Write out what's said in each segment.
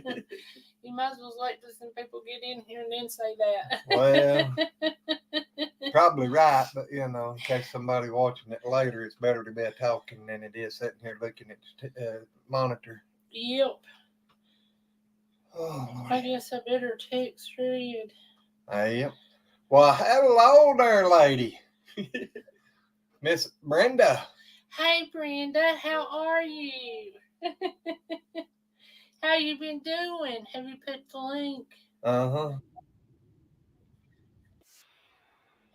You might as well wait till some people get in here and then say that. Well, probably right, but in case somebody watching it later, it's better to be talking than it is sitting here looking at the monitor. Yep. Oh, I guess I better text Red. yep. Well, hello there, lady. Miss Brenda. Hey, Brenda, how are you? How you been doing? Have you put the link? Uh-huh.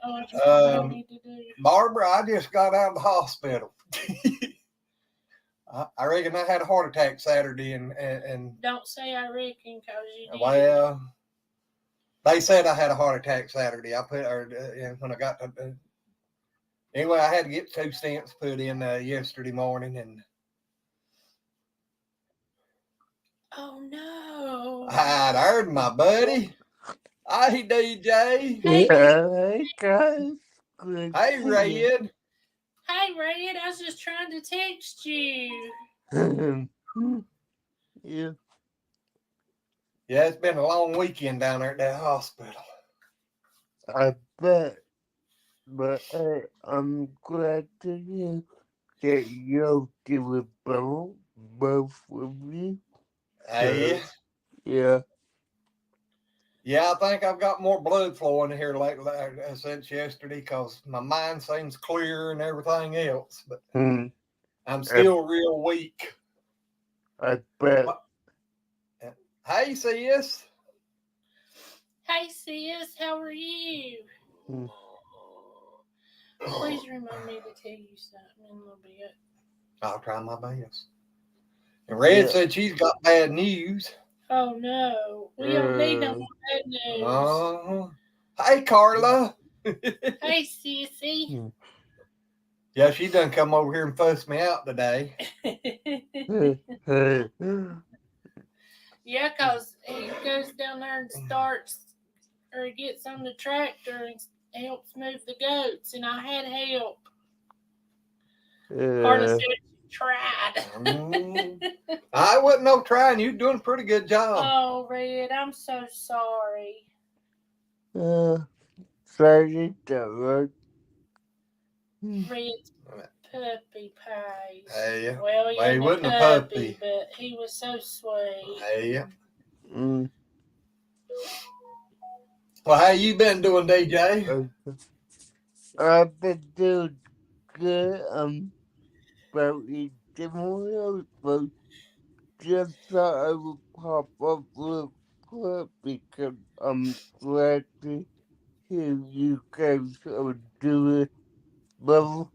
Oh, that's what I need to do. Barbara, I just got out of the hospital. I reckon I had a heart attack Saturday, and don't say I reckon, cause you did. Well, they said I had a heart attack Saturday. I put when I got to. Anyway, I had to get 2 stents put in yesterday morning, and oh no! I'd heard my buddy. Hey, DJ. Hey, guys. Hey, Red. Hey, Red. I was just trying to text you. Yeah. Yeah, it's been a long weekend down there at that hospital. I bet. But I'm glad to hear that you're doing both of you. Hey. Yeah. Yeah, I think I've got more blood flowing here lately since yesterday because my mind seems clear and everything else. But I'm still real weak. I bet. Hey, sis. Hey, sis. How are you? Please remind me to tell you something in a little bit. I'll try my best. And Red said she's got bad news. Oh, no. We don't need no more bad news. Hey, Carla. Hey, sissy. Yeah, she done come over here and fussed me out today. Yeah, because he goes down there and starts, or he gets on the tractor and helps move the goats, and I had help. Carla said she tried. I wasn't no trying. You're doing a pretty good job. Oh, Red, I'm so sorry. Sorry, Red. Red's puppy pies. Hey, well, he wasn't a puppy, but he was so sweet. Hey. Well, how you been doing, DJ? I've been doing good. Probably tomorrow, but just thought I would pop up real quick because I'm glad to hear you guys are doing well.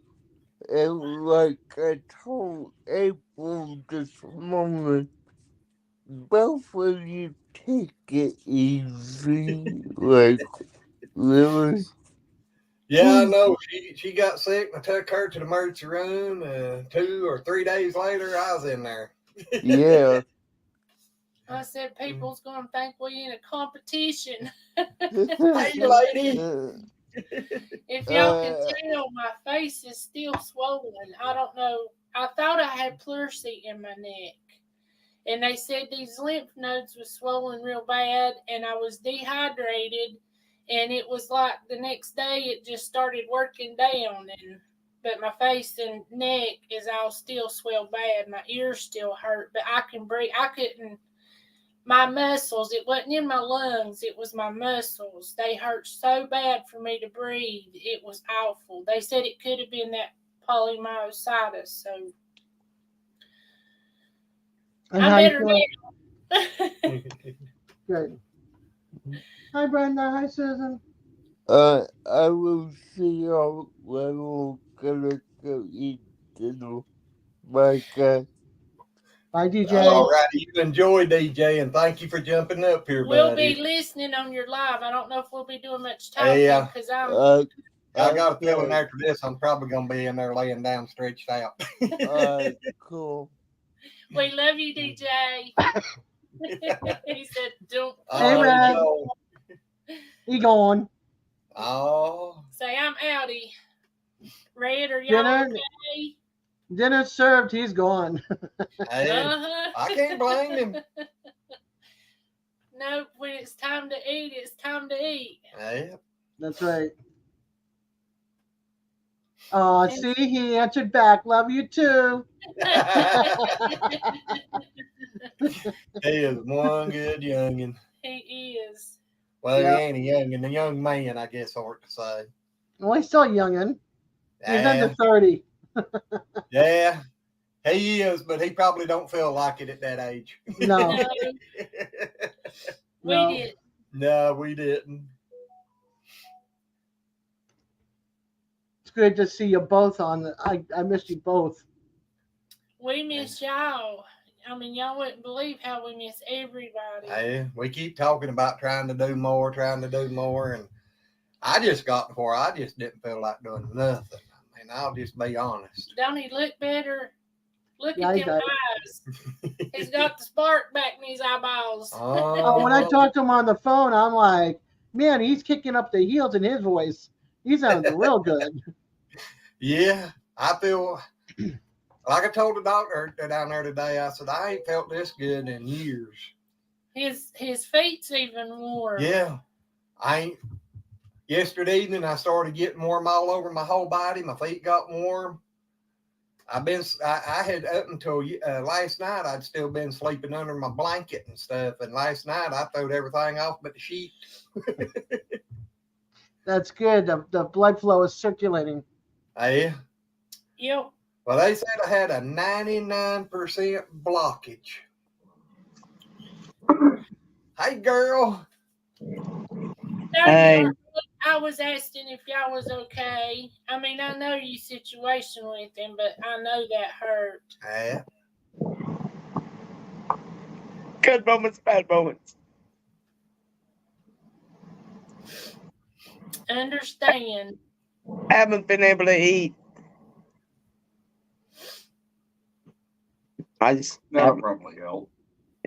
And like I told April this morning, both of you take it easy. Like, really? Yeah, I know. She got sick and I took her to the emergency room. 2 or 3 days later, I was in there. Yeah. I said people's going to think we in a competition. Hey, lady. If y'all can tell, my face is still swollen. I don't know. I thought I had pleurisy in my neck. And they said these lymph nodes was swollen real bad, and I was dehydrated. And it was like the next day it just started working down. But my face and neck is all still swelled bad. My ears still hurt, but I can breathe. I couldn't. My muscles, it wasn't in my lungs, it was my muscles. They hurt so bad for me to breathe. It was awful. They said it could have been that polymyositis, so and I better now. Good. Hi, Brenda. Hi, Susan. I will see y'all when we're gonna go eat dinner. Bye, guys. Bye, DJ. All right, you enjoy, DJ, and thank you for jumping up here, We'll buddy. be listening on your live. I don't know if we'll be doing much talking because I got a feeling after this, I'm probably going to be in there laying down, stretched out. Cool. We love you, DJ. He said, "Don't." Hey, Red. He gone. Oh. Say, I'm outie. Red, are y'all okay? Dinner served. He's gone. Hey, I can't blame him. Nope. When it's time to eat, it's time to eat. Yeah. That's right. Oh, see, he answered back. Love you too. He is one good youngin. He is. Well, Yeah. he ain't a youngin, a young man, I guess I ought to say. Well, he's still a youngin'. He's Yeah. under 30. Yeah, he is, but he probably don't feel like it at that age. No. No, we No. did. No, we didn't. It's good to see you both on. I missed you both. We miss y'all. I mean, y'all wouldn't believe how we miss everybody. Yeah, we keep talking about trying to do more, and I just got to where I just didn't feel like doing nothing. I mean, I'll just be honest. Don't he look better? Look Yeah, at he them does. eyes. He's got the spark back in his eyeballs. Oh, when I talked to him on the phone, I'm like, man, he's kicking up the heels in his voice. He sounds real good. Yeah, I feel like I told the doctor down there today. I said I ain't felt this good in years. His feet's even warm. Yeah, I ain't. Yesterday evening, I started getting warm all over my whole body. My feet got warm. I had up until last night, I'd still been sleeping under my blanket and stuff. And last night, I throwed everything off but the sheet. That's good. The blood flow is circulating. Yeah. Yep. Well, they said I had a 99% blockage. Hey, girl. Hey. I was asking if y'all was okay. I mean, I know your situation with him, but I know that hurt. Yeah. Good moments, bad moments. Understand. I haven't been able to eat. That probably helped.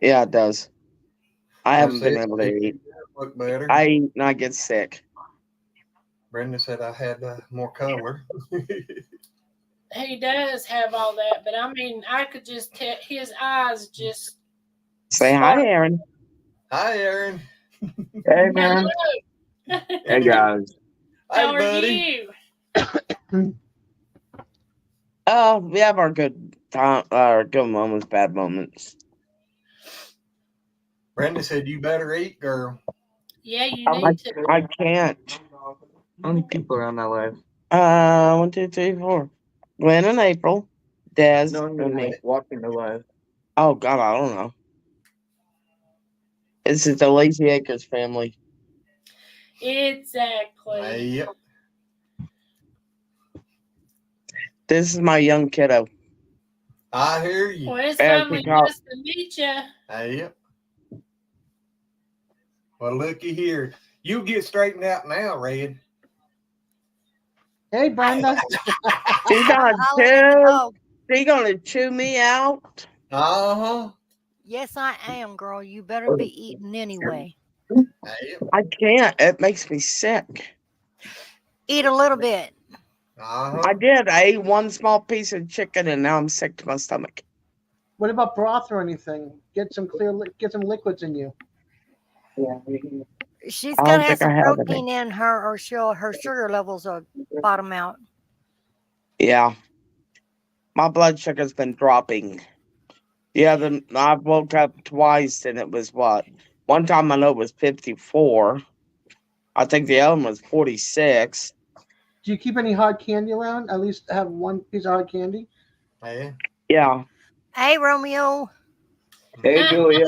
Yeah, it does. I haven't been able to eat. Look better. I eat and I get sick. Brenda said I had more color. He does have all that, but I mean, I could just tell his eyes just. Say hi, Aaron. Hi, Aaron. Hey, man. Hey, guys. How Hey, buddy. are you? Oh, we have our good time, our good moments, bad moments. Brenda said you better eat, girl. Yeah, you need to. I can't. How many people are on that live? 1, 2, 3, 4. Glenn and April, Des, No, and me. watching the live. Oh God, I don't know. This is the Lazy Acres family. Exactly. Yep. This is my young kiddo. I hear you. Well, it's finally nice to meet you. Yep. Well, looky here. You get straightened out now, Red. Hey, Brenda. She's gonna chew me out. Uh-huh. Yes, I am, girl. You better be eating anyway. Yep. I can't. It makes me sick. Eat a little bit. Uh-huh. I did. I ate one small piece of chicken, and now I'm sick to my stomach. What about broth or anything? Get some liquids in you. She's I gonna don't have think some I have protein in her, or her sugar levels will bottom out. Yeah. My blood sugar's been dropping. Yeah, I woke up twice, and it was what? One time I know it was 54. I think the other one was 46. Do you keep any hard candy around? At least have one piece of hard candy? Yeah. Yeah. Hey, Romeo. Hey, Julia.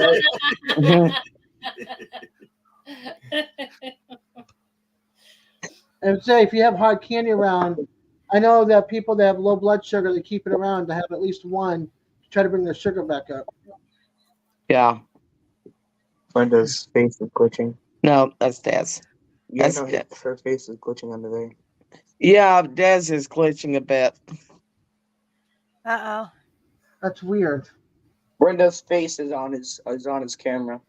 And say if you have hard candy around, I know that people that have low blood sugar, they keep it around to have at least one to try to bring their sugar back up. Yeah. Brenda's face is glitching. No, that's Daz. Yeah, That's no, Des. her face is glitching under there. Yeah, Daz is glitching a bit. Uh-oh. That's weird. Brenda's face is on his camera.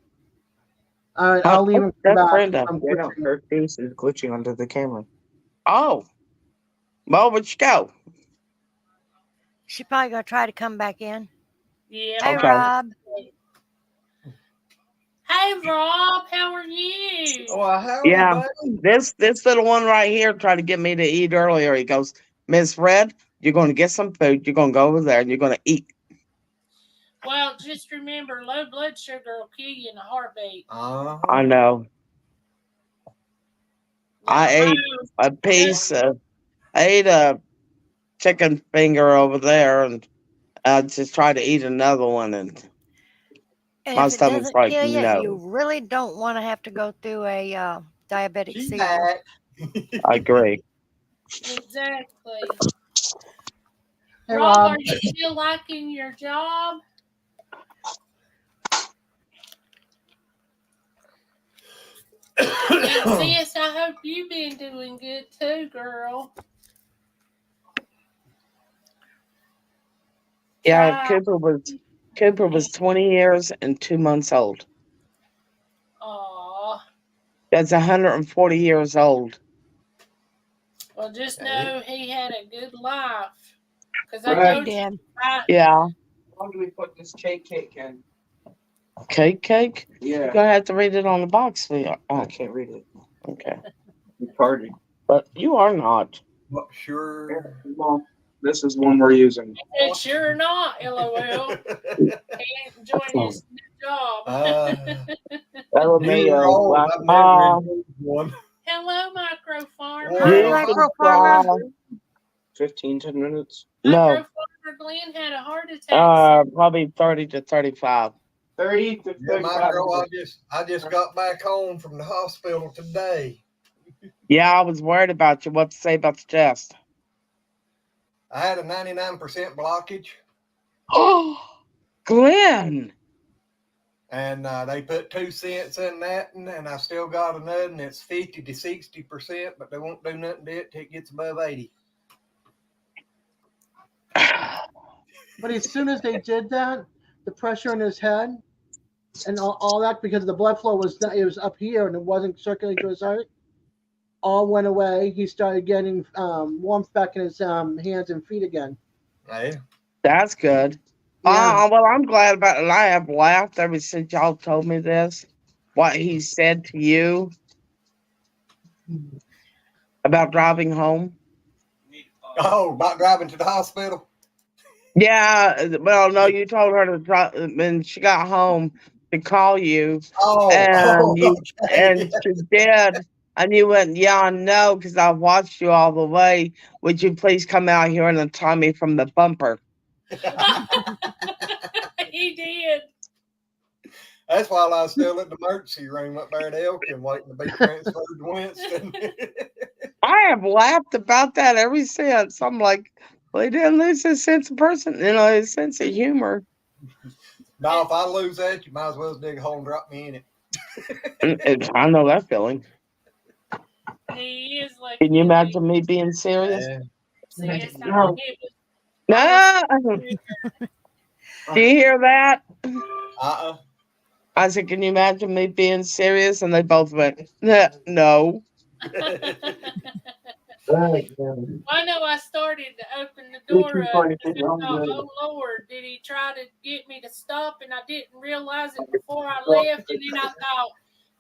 All right, I'll leave him That's back. Brenda. Yeah, no, her face is glitching under the camera. Oh. Well, where'd you go? She probably gonna try to come back in. Yeah. Hey, Okay. Rob. Hey, Hey Rob, how are you? Well, howdy, Yeah. buddy. This little one right here tried to get me to eat earlier. He goes, Miss Red, you're going to get some food. You're going to go over there and you're going to eat. Well, just remember, low blood sugar will kill you in a heartbeat. I know. I ate a piece of, I ate a chicken finger over there and I just tried to eat another one and And my if it stomach's doesn't like, kill you, no. you really don't want to have to go through a diabetic She's seizure. back. I agree. Exactly. Hey, Rob, Rob. are you still liking your job? And sis, I hope you've been doing good too, girl. Yeah, Wow. Cooper was 20 years and 2 months old. Aw. That's 140 years old. Well, just know he had a good life. Because Right. I told He you, did. Yeah. How do we put this cake in? Cake? Yeah. You're going to have to read it on the box. I can't read it. Okay. Retarded. But you are not. Well, sure. Well, this is one we're using. and sure not, LOL. He ain't enjoying his new job. That would be You're old. I've never enjoyed one. Hello, Micro Farmer. Hey, Micro Farmer. 10 minutes. No. Micro Farmer Glenn had a heart attack. Probably 30 to 35. 30 to Yeah, 35 Micro, minutes. I just got back home from the hospital today. Yeah, I was worried about you. What to say about the test? I had a 99% blockage, Oh, Glenn. and they put 2 cents in that, and I still got another, and it's 50 to 60%, but they won't do nothing to it till it gets above 80. But as soon as they did that, the pressure in his head and all that, because the blood flow was up here and it wasn't circulating to his heart, all went away. He started getting warmth back in his hands and feet again. Yeah. That's good. Yeah. Well, I'm glad about it. I have laughed ever since y'all told me this. What he said to you about driving home. Oh, about driving to the hospital? Yeah, well, no, you told her to drive when she got home to call you, and she did, and you went, yeah, no, because I watched you all the way. Would you please come out here and untie me from the bumper? He did. That's while I was still at the emergency room up there at Elkin waiting to be transferred to Winston. I have laughed about that ever since. I'm like, well, he didn't lose his sense of his sense of humor. Now, if I lose that, you might as well dig a hole and drop me in it. I know that feeling. He is like. Can you imagine me being serious? Sis, No. No. Do you hear that? I said, can you imagine me being serious? And they both went, no. I know I started to open the door up. I thought, oh Lord, did he try to get me to stop? And I didn't realize it before I left. And then I thought,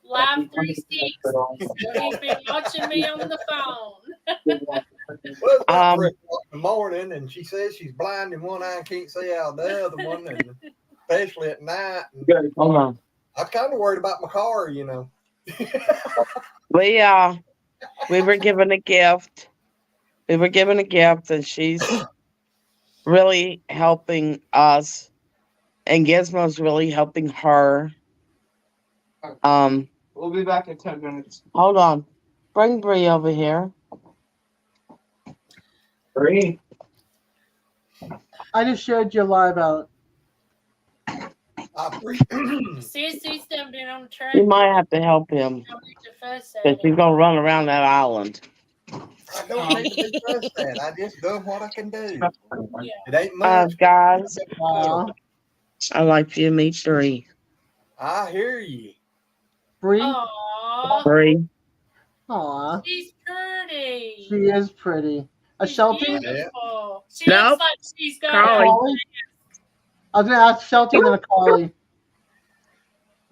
Live 360. So he's been watching me on the phone. Well, it's about 3 o'clock in the morning, and she says she's blind in one eye and can't see out the other one, and especially at night. Hold on. I'm kind of worried about my car, you know. We were given a gift. And she's really helping us, and Gizmo's really helping her. We'll be back in 10 minutes. Hold on. Bring Bree over here. Bree. I just showed you live out. Sissy's done been on the track. You might have to help him. Because he's going to run around that island. I don't need to be trust that. I just do what I can do. It ain't much. Guys, I'd like for you to meet Bree. I hear you. Bree? Bree. Aw. She's pretty. She is pretty. A Shelton? Beautiful. She looks like she's got Carly. I was going to ask Shelton and a Carly.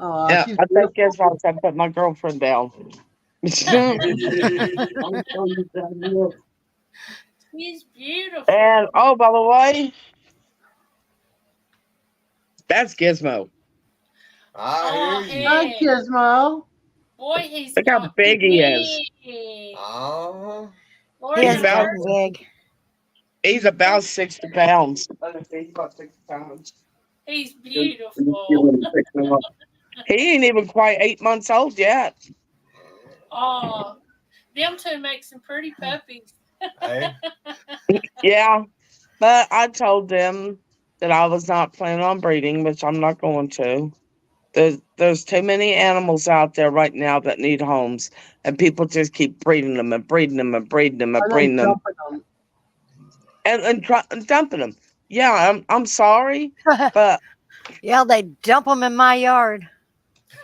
Yeah, She's I think beautiful. Gizmo said put my girlfriend down. He's beautiful. And oh, by the way, that's Gizmo. I hear you. Hi, heck. Gizmo. Boy, he's Look how got big he is. big. Oh, Lord He He's is have about getting mercy. big. he's about 60 pounds. He's about 60 pounds. He's beautiful. He ain't even quite 8 months old yet. Oh, them two make some pretty puppies. hey, Yeah, but I told them that I was not planning on breeding, which I'm not going to. There's too many animals out there right now that need homes, and people just keep breeding them and breeding them and breeding them and And breeding then them dumping them. and dumping them. Yeah, I'm sorry, but Yeah, they dump them in my yard.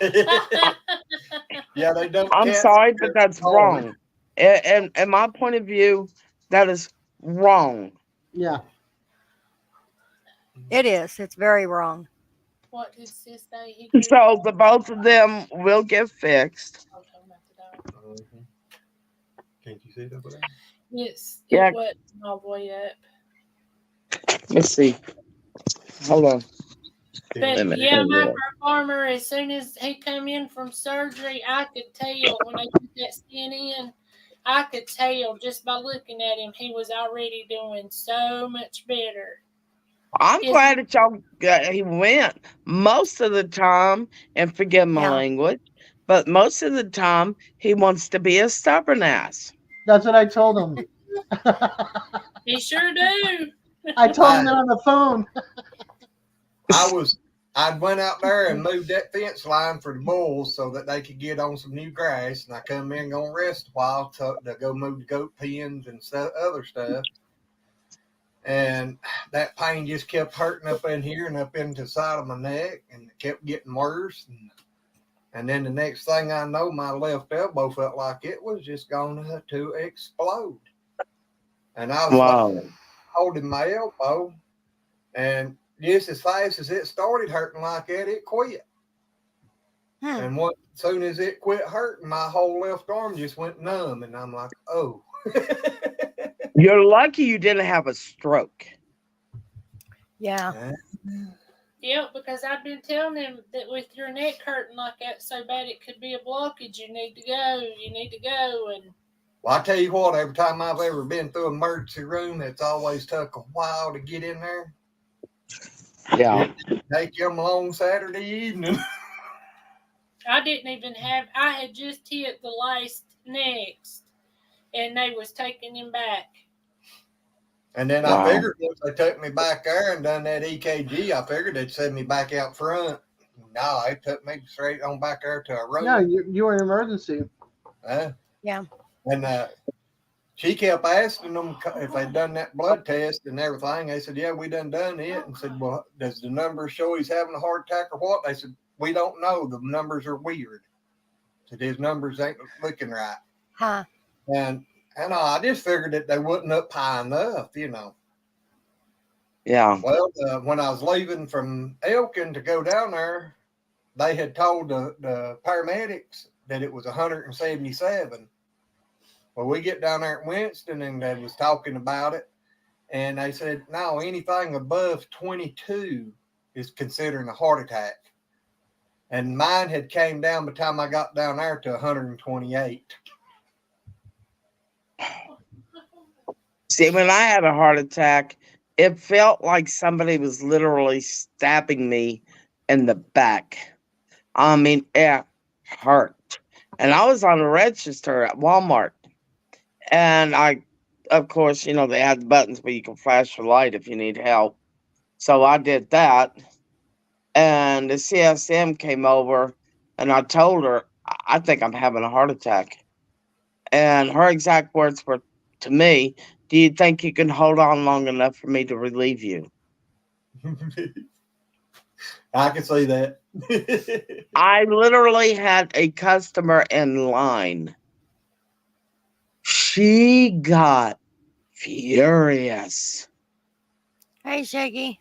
yeah, they dump I'm cats. sorry, but that's Oh, wrong. And my point of view, that is wrong. Yeah. It is. It's very wrong. What did sis say? He grew So the both of them will get fixed. Oh, talking about the dog. mhm. Can't you see that? Over there? Yes, Yeah. it was my boy up. Let's see. Hold on. But minute. yeah, my farmer, as soon as he come in from surgery, I could tell when they put that skin in, I could tell just by looking at him, he was already doing so much better. I'm Is- glad that y'all he went. Most of the time, and forgive my Yeah. language, but most of the time he wants to be a stubborn ass. That's what I told him. He sure do. I told him that on the phone. I'd went out there and moved that fence line for the bulls so that they could get on some new grass, and I come in gonna rest a while to go move the goat pens and other stuff. And that pain just kept hurting up in here and up into the side of my neck, and it kept getting worse. And then the next thing I know, my left elbow felt like it was just going to explode. And I was like, holding my elbow, and just as fast as it started hurting like that, it quit. And as soon as it quit hurting, my whole left arm just went numb, and I'm like, oh. You're lucky you didn't have a stroke. Yeah. Yeah, because I've been telling him that with your neck hurting like that so bad it could be a blockage. You need to go. You need to go. And well, I tell you what, every time I've ever been through an emergency room, it's always took a while to get in there. Yeah. Take them long Saturday evening. I didn't even have, I had just hit the last next, and they was taking him back. And then I figured once they took me back there and done that EKG, I figured they'd send me back out front. No, they took me straight on back there to a room. Yeah, you were in emergency. Yeah. And she kept asking them if they'd done that blood test and everything. They said, yeah, we done it. And said, well, does the numbers show he's having a heart attack or what? They said, we don't know. The numbers are weird. Said his numbers ain't looking right. Huh. And I just figured that they wasn't up high enough, you know. Yeah. Well, when I was leaving from Elkin to go down there, they had told the paramedics that it was 177. Well, we get down there at Winston, and they was talking about it, and they said, no, anything above 22 is considering a heart attack. And mine had came down by the time I got down there to 128. See, when I had a heart attack, it felt like somebody was literally stabbing me in the back. I mean, it hurt. And I was on a register at Walmart. And of course, you know, they had the buttons where you can flash your light if you need help. So I did that. And the CSM came over, and I told her, I think I'm having a heart attack. And her exact words were to me, do you think you can hold on long enough for me to relieve you? I can see that. I literally had a customer in line. She got furious. Hey, Shaggy.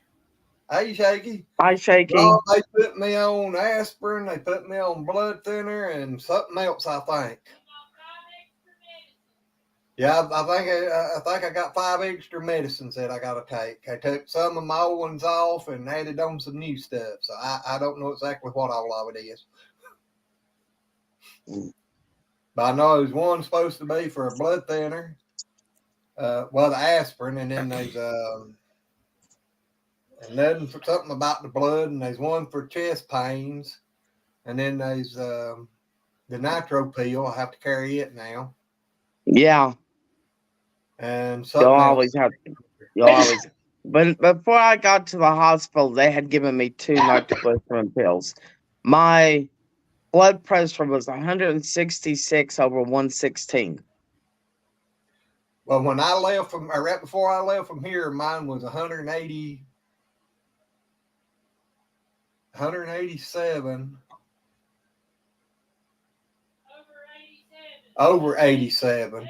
Hey, Shaky. Hi, Shaky. Well, they put me on aspirin. They put me on blood thinner and something else, I think. Yeah, I think I got 5 extra medicines that I got to take. I took some of my old ones off and added on some new stuff. So I don't know exactly what all of it is. But I know there's one supposed to be for a blood thinner. Well, the aspirin, and then there's another for something about the blood, and there's one for chest pains, and then there's the nitro pill. I have to carry it now. Yeah. And You'll always have. You'll always. But before I got to the hospital, they had given me 2 nitroglycerin pills. My blood pressure was 166 over 116. Well, when I left from, or right before I left from here, mine was 187. Over 87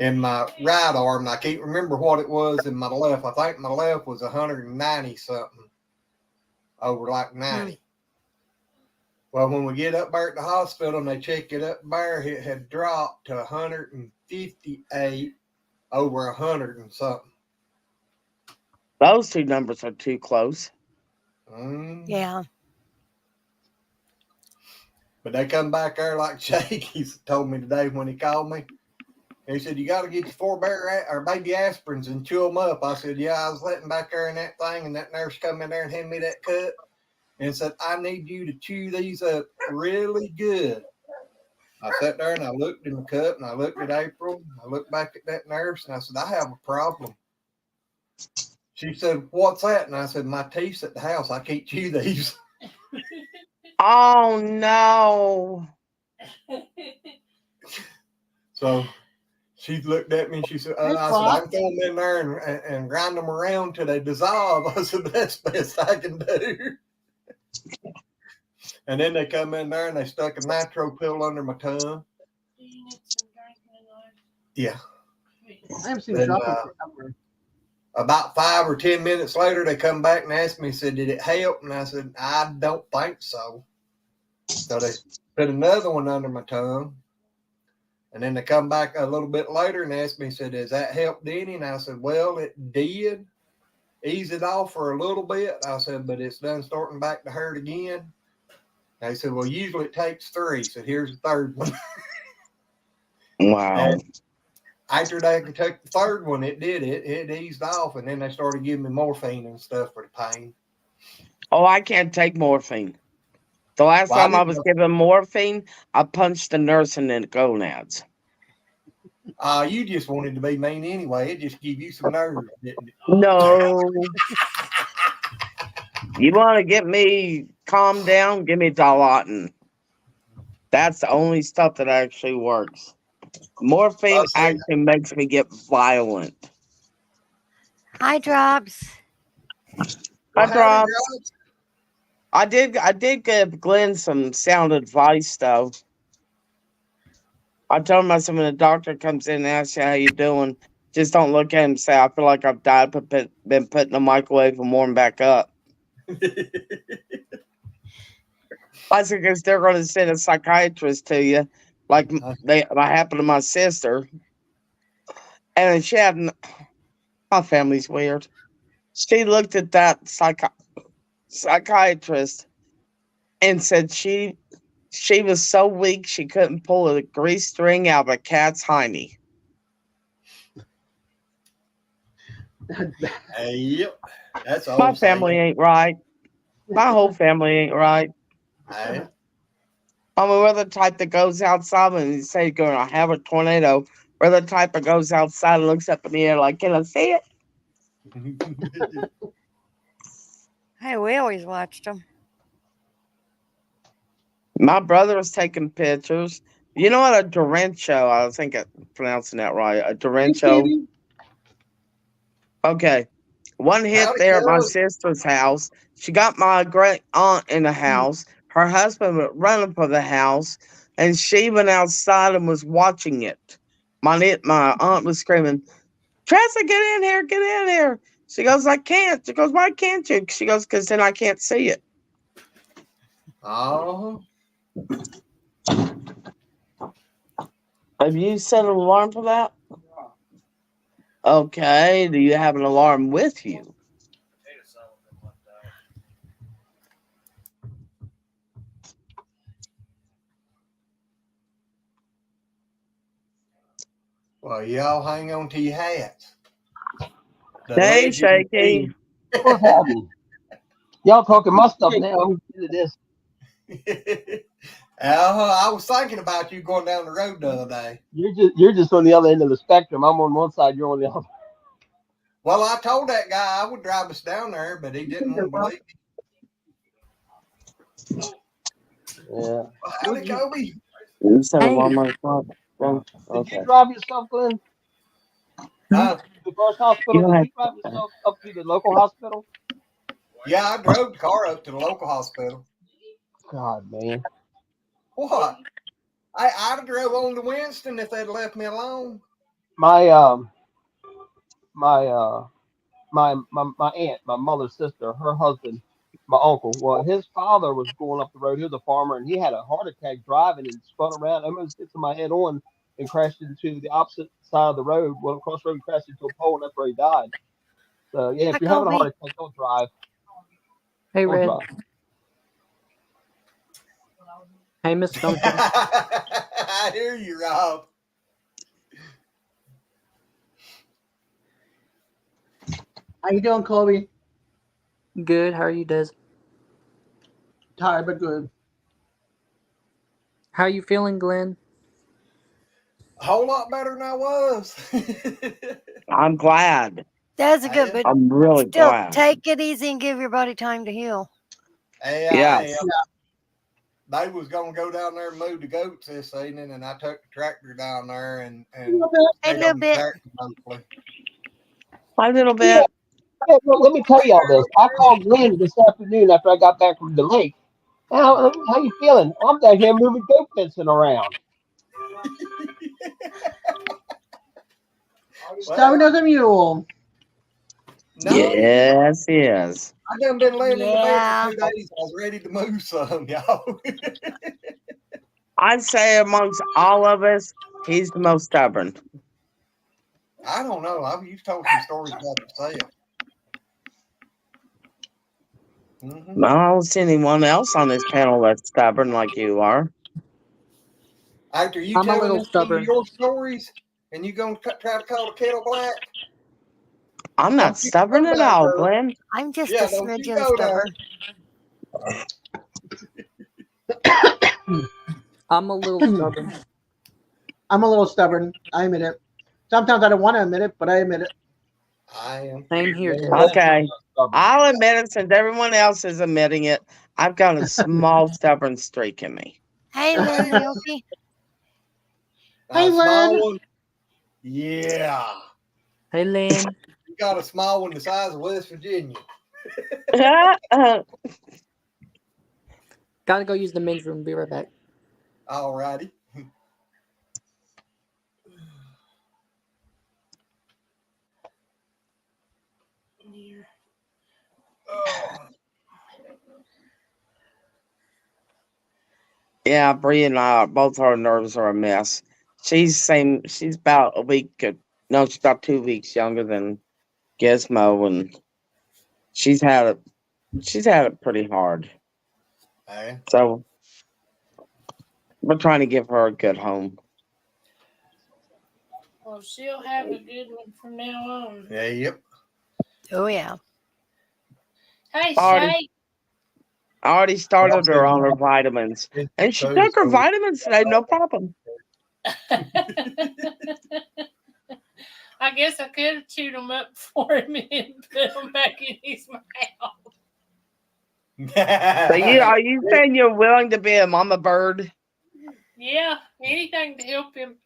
in my right arm. I can't remember what it was in my left. I think my left was 190 something over like 90. Well, when we get up there at the hospital and they check it up there, it had dropped to 158 over 100 and something. Those 2 numbers are too close. Yeah. But they come back there like Shaky's told me today when he called me. He said, you got to get your 4 baby aspirins and chew them up. I said, yeah, I was letting back there in that thing, and that nurse come in there and hand me that cup and said, I need you to chew these up really good. I sat there and I looked in the cup and I looked at April. I looked back at that nurse and I said, I have a problem. She said, what's that? And I said, my teeth's at the house. I can't chew these. Oh, no. So she looked at me and she said, I said, I can throw them in there and grind them around till they dissolve. I said, that's the best I can do. And then they come in there and they stuck a nitro pill under my tongue. Yeah. I haven't seen it drop forever. About 5 or 10 minutes later, they come back and asked me, said, did it help? And I said, I don't think so. So they put another one under my tongue. And then they come back a little bit later and asked me, said, has that helped any? And I said, well, it did ease it off for a little bit. I said, but it's done starting back to hurt again. And they said, well, usually it takes 3. So here's the 3rd one. Wow. And after they took the 3rd one, it did. It eased off. And then they started giving me morphine and stuff for the pain. Oh, I can't take morphine. The last time I was given morphine, I punched the nurse in the gonads. You just wanted to be mean anyway. It just gave you some nerves, didn't it? No. You want to get me calmed down? Give me Dilaudid. That's the only stuff that actually works. Morphine actually makes me get violent. Hi, Drops. Hi, Drops. I did give Glenn some sound advice, though. I told him, I said, when the doctor comes in and asks you how you doing, just don't look at him and say, I feel like I've died, but been put in the microwave and warmed back up. I said, because they're going to send a psychiatrist to you, like what happened to my sister. And she had, my family's weird. She looked at that psychiatrist and said she was so weak she couldn't pull a grease string out of a cat's hiney. Yep. That's all. My family ain't right. My whole family ain't right. Hey. I mean, we're the type that goes outside when you say you're going to have a tornado. We're the type that goes outside and looks up in the air like, can I see it? Hey, we always watched them. My brother was taking pictures. You know what? A derecho. I think I'm pronouncing that right. A derecho. Okay. One hit there at my sister's house. She got my great aunt in the house. Her husband went running for the house, and she went outside and was watching it. My aunt was screaming, Tressa, get in here, get in here. She goes, I can't. She goes, why can't you? She goes, because then I can't see it. Oh. Have you set an alarm for that? Okay. Do you have an alarm with you? Well, y'all hang on to your hats. The Hey, legend Shaky. What's happening? Y'all talking my stuff now. I'm into this. I was thinking about you going down the road the other day. You're just on the other end of the spectrum. I'm on one side. You're on the other. Well, I told that guy I would drive us down there, but he didn't want to believe me. Yeah. Howdy, Kobe. You set an Hey. alarm on the clock? Well, Did okay. you drive yourself, Glenn? Huh? The first hospital? You don't Did have you drive yourself up to the local hospital? Yeah, I drove the car up to the local hospital. God, man. What? I'd have drove on to Winston if they'd left me alone. My aunt, my mother's sister, her husband, my uncle. Well, his father was going up the road. He was a farmer, and he had a heart attack driving and spun around, almost hit my head on, and crashed into the opposite side of the road. Well, across the road, crashed into a pole, and that's where he died. So yeah, if Hi, you're having a Kobe. heart attack, don't drive. Hey, Don't Red. drive. Hey, Miss Duncan. I hear you, Rob. How you doing, Kobe? Good. How are you, Des? Tired but good. How you feeling, Glenn? A whole lot better than I was. I'm glad. That's a good, but I'm really still glad. take it easy and give your body time to heal. Hey, Yes. They was gonna go down there and move the goats this evening, and I took the tractor down there and A little bit. A little bit. Yeah, well, let me tell y'all this. I called Glenn this afternoon after I got back from the lake. How you feeling? I'm down here moving goat fencing around. Stubborn as a mule. No, Yes, yes. I done been laying in the bed Yeah. for 2 days. I was ready to move some, y'all. I'd say amongst all of us, he's the most stubborn. I don't know. You've told some stories about yourself. Mm-hmm. I don't see anyone else on this panel that's stubborn like you are. After you I'm a telling little us some of stubborn. your stories, and you gonna try to call the kettle black? I'm not Don't you stubborn go at there, all, girl. Glenn. I'm just Yeah, a don't you smidgen go there. stubborn. I'm a little stubborn. I'm a little stubborn. I admit it. Sometimes I don't want to admit it, but I admit it. I am. Same here, Des. Okay. I'll admit it since everyone else is admitting it. I've got a small stubborn streak in me. Hey, Lynn Yoki. Hey, A small Len. one. Yeah. Hey, Lynn. You got a small one the size of West Virginia. Gotta go use the men's room. Be right back. All righty. Yeah, Bree and I, both our nerves are a mess. She's about a week, she's about 2 weeks younger than Gizmo, and she's had it pretty hard. Hey. So we're trying to give her a good home. Well, she'll have a good one from now on. Yeah, yep. Oh, yeah. Hey, Already. Shay. I already started her on her vitamins, and she took her vitamins today, no problem. I guess I could have chewed them up for him and put them back in his mouth. So are you saying you're willing to be a mama bird? Yeah, anything to help him.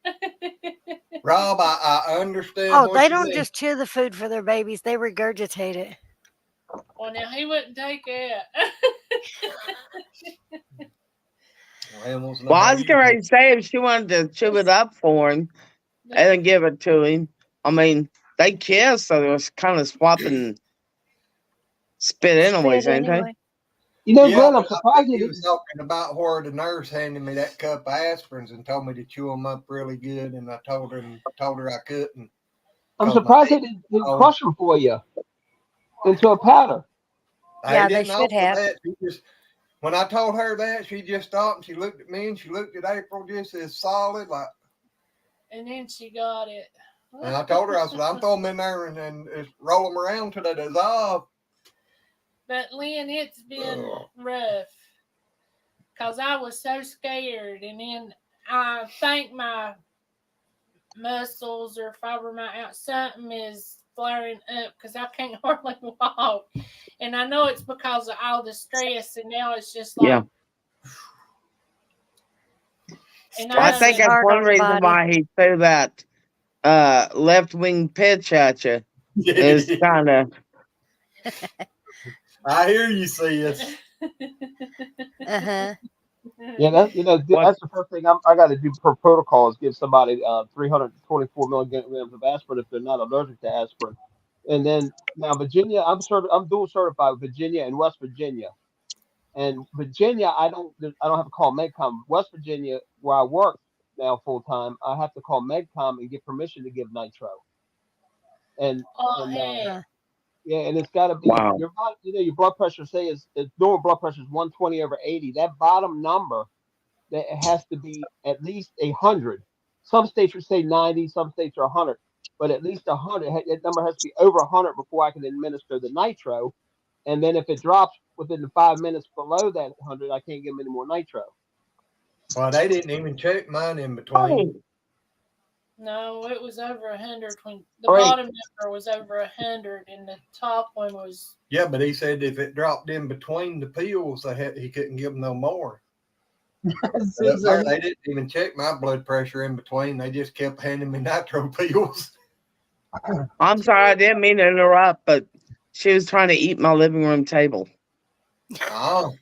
Rob, I understand. Oh, what they you don't mean. just chew the food for their babies. They regurgitate it. Well, now he wouldn't take that. Well, I was going to say if she wanted to chew it up for him and then give it to him. I mean, they kiss, so they was kind of swapping spit anyways, Spit ain't they? anyway. You know, Yeah, Glenn, I'm but I surprised think you he was didn't. talking about where the nurse handed me that cup of aspirins and told me to chew them up really good, and I told her I couldn't. I'm 'Cause my surprised they teeth didn't was crush them for you into a powder. Yeah, I they didn't should offer have. that. She just, when I told her that, she just stopped and she looked at me and she looked at April just as solid, like. And then she got it. And I told her, I said, I'm throwing them in there and just roll them around till they dissolve. But Lynn, it's been rough because I was so scared, and then I think my muscles or fibromyalgia something is flaring up because I can't hardly walk, and I know it's because of all the stress, and now it's just like. Yeah. And Well, I Stress think is that's hard one on the reason body. why he threw that left wing pitch at you. Is kind of. I hear you, sis. Uh-huh. Yeah, that's that's the first thing I got to do per protocol is give somebody 324 milligrams of aspirin if they're not allergic to aspirin. And then now Virginia, I'm dual certified with Virginia and West Virginia. And Virginia, I don't have to call MedCom. West Virginia, where I work now full time, I have to call MedCom and get permission to give nitro. And hey. yeah, and it's got to be Wow. your body, your blood pressure. Say is normal blood pressure is 120/80. That bottom number, that it has to be at least 100. Some states would say 90, some states are 100, but at least 100. That number has to be over 100 before I can administer the nitro. And then if it drops within the 5 minutes below that 100, I can't give them any more nitro. Well, they didn't even check mine in between. No, it was over 100. When the Great. bottom number was over 100, and the top one was. Yeah, but he said if it dropped in between the pills, he couldn't give them no more. Susan, They didn't even check my blood pressure in between. They just kept handing me nitro pills. I'm sorry, I didn't mean to interrupt, but she was trying to eat my living room table. Oh,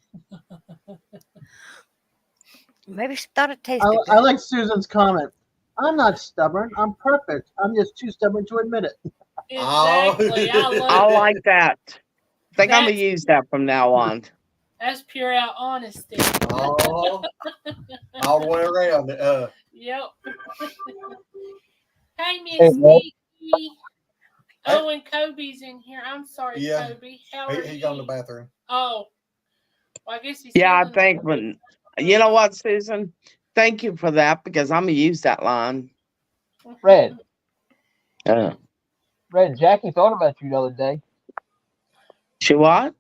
Maybe she thought it tasted I good. like Susan's comment. I'm not stubborn. I'm perfect. I'm just too stubborn to admit it. Exactly. I love I it. like that. I think I'm going to That's- use that from now on. That's pure out honesty. oh, all the way around. Yep. Hey, Miss Hey, Mo. Nikki. Oh, and Kobe's in here. I'm sorry, Yeah. Kobe. How are He you? got in the bathroom. Oh. Well, I guess he's. Yeah, I still in think the- when, you know what, Susan? Thank you for that because I'm going to use that line. Fred, Jackie thought about you the other day. She what?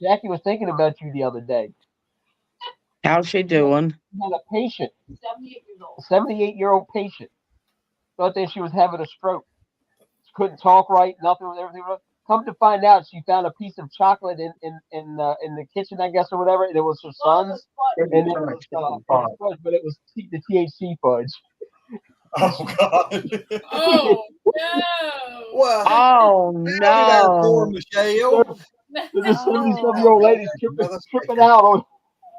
Jackie was thinking about you the other day. How's she doing? She had a patient, 78-year-old patient. Thought that she was having a stroke. She couldn't talk right, nothing, everything. Come to find out, she found a piece of chocolate in the kitchen, I guess, or whatever. And it was her son's, and it was fudge, but it was the THC fudge. Oh God. Oh no. Well, Oh, there, poor no. Michelle. There's a 77-year-old lady tripping out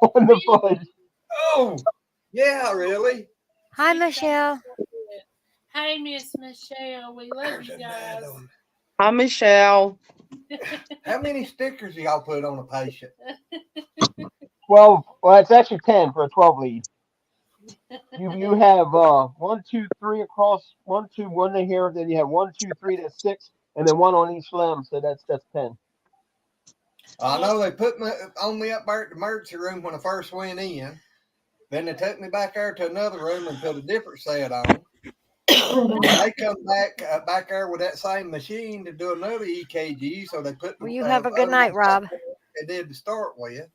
on the fudge. Oh, yeah, really? Hi, Michelle. Hey, Miss Michelle. We love you guys. Hi, Michelle. How many stickers do y'all put on a patient? 12. Well, it's actually 10 for a 12 lead. You have 1, 2, 3 across, 1, 2, 1 in here. Then you have 1, 2, 3. That's 6, and then 1 on each limb. So that's 10. I know they put me on me up there at the emergency room when I first went in. Then they took me back there to another room and put a different set on. They come back there with that same machine to do another EKG. So they put. Well, you have a good night, Rob. They did to start with.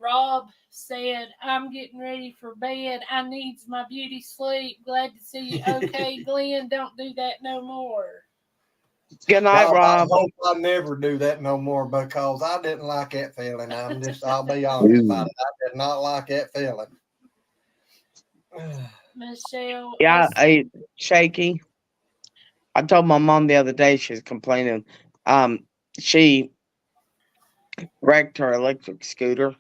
Rob said, I'm getting ready for bed. I needs my beauty sleep. Glad to see you. Okay, Glenn, don't do that no more. Good night, Rob, Rob. I hope I never do that no more because I didn't like that feeling. I'll be honest about it. I did not like that feeling. Michelle. Yeah, Shaky. I told my mom the other day she was complaining. She wrecked her electric scooter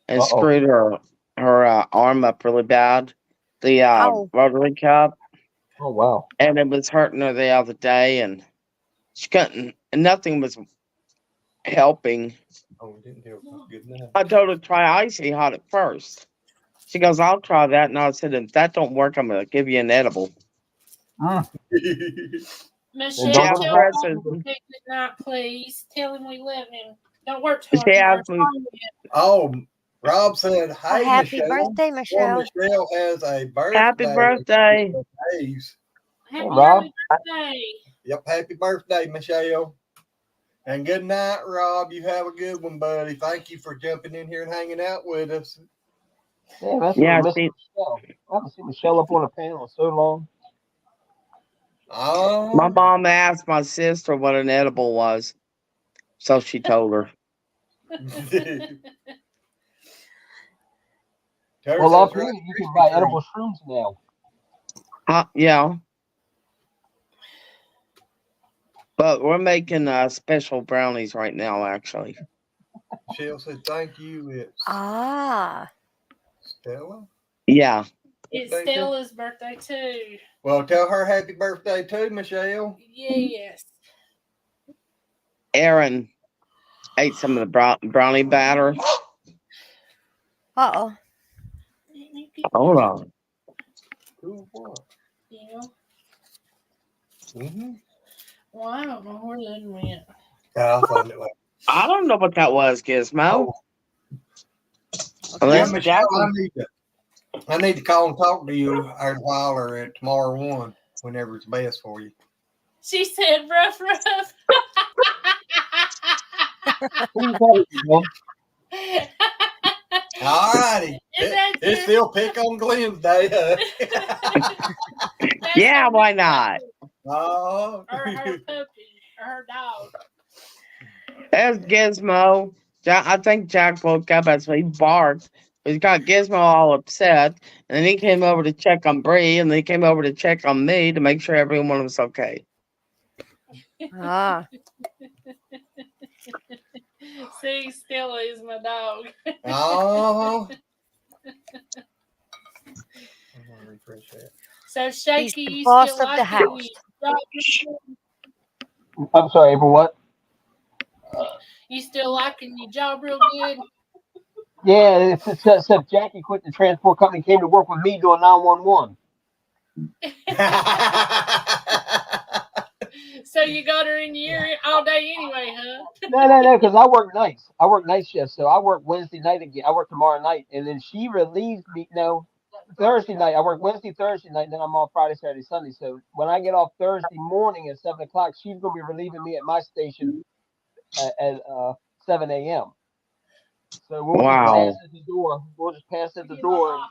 and screwed her arm up really bad. The rotary cup. Oh wow! And it was hurting her the other day, and She couldn't, and nothing was helping. Oh, we didn't do it good enough. I told her to try icy hot at first. She goes, I'll try that. And I said, if that don't work, I'm going to give you an edible. Michelle, Yeah, tell press Rob it. good night, please. Tell him we love him. Don't work too hard. She tomorrow. asked me, Oh, Rob said, "Hey, happy Michelle. birthday, Michelle. Michelle has a birthday. happy birthday. Days. Happy Rob. early birthday. Yep, happy birthday, Michelle. And good night, Rob. You have a good one, buddy. Thank you for jumping in here and hanging out with us. Damn, that's Yeah, what see, Michelle. I haven't seen Michelle up on a panel in so long. Oh, my mom asked my sister what an edible was. So she told her. Well, up here you can buy edible shrooms now. Yeah. But we're making special brownies right now, actually. Michelle said, "Thank you." It's Ah. Stella. Yeah. It's Stella's birthday too. Well, tell her happy birthday too, Michelle. Yes. Aaron ate some of the brownie batter. Uh-oh. Hold on. Who what? Yeah. Mm-hmm. Well, I don't know where Lynn went. I'll find it later. I don't know what that was, Gizmo. Yeah, Michelle, I need to call and talk to you at a while or at tomorrow one, whenever it's best for you. She said, "Rough, rough." All righty. It's still pick on Glenn's day, huh? Yeah, why not? Oh. Or her puppy, or her dog. There's Gizmo. I think Jack woke up as he barked. He got Gizmo all upset, and then he came over to check on Bree, and then he came over to check on me to make sure everyone was okay. Ah. See, Stella is my dog. Oh. So Shaky, the you boss still of the like house. I'm sorry, April, what? You still liking your job real good? Yeah, except Jackie quit the transport company, came to work with me doing 911. So you got her in the ear all day anyway, huh? No, because I work nights. I work night shifts, so I work Wednesday night again. I work tomorrow night, and then she relieves me. No, Thursday night. I work Wednesday, Thursday night, then I'm off Friday, Saturday, Sunday. So when I get off Thursday morning at 7 o'clock, she's gonna be relieving me at my station at 7 a.m. So we'll just pass at the door. We'll just pass at the door, and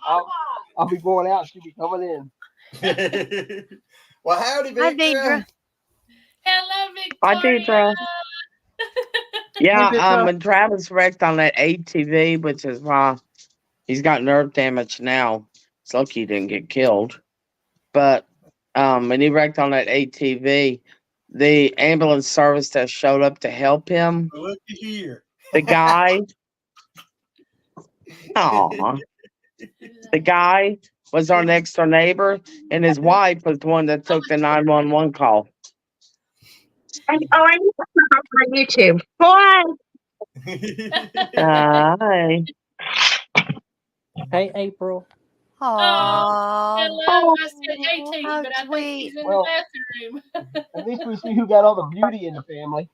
I'll be going out. She'll be coming in. Well, howdy, Hi, Victor. Deidre. Hello, Hi, Victoria. Deidre. Yeah, Deidre. when Travis wrecked on that ATV, which is why he's got nerve damage now. It's lucky he didn't get killed. But when he wrecked on that ATV, the ambulance service that showed up to help him, Look here. the guy, the guy was our next door neighbor, and his wife was the one that took the 911 call. I'm on YouTube. Hi. Hi. Hey, April. Oh, Aww. hello. I said AT, How but I think sweet. he's in Well, the bathroom. At least we see who got all the beauty in the family.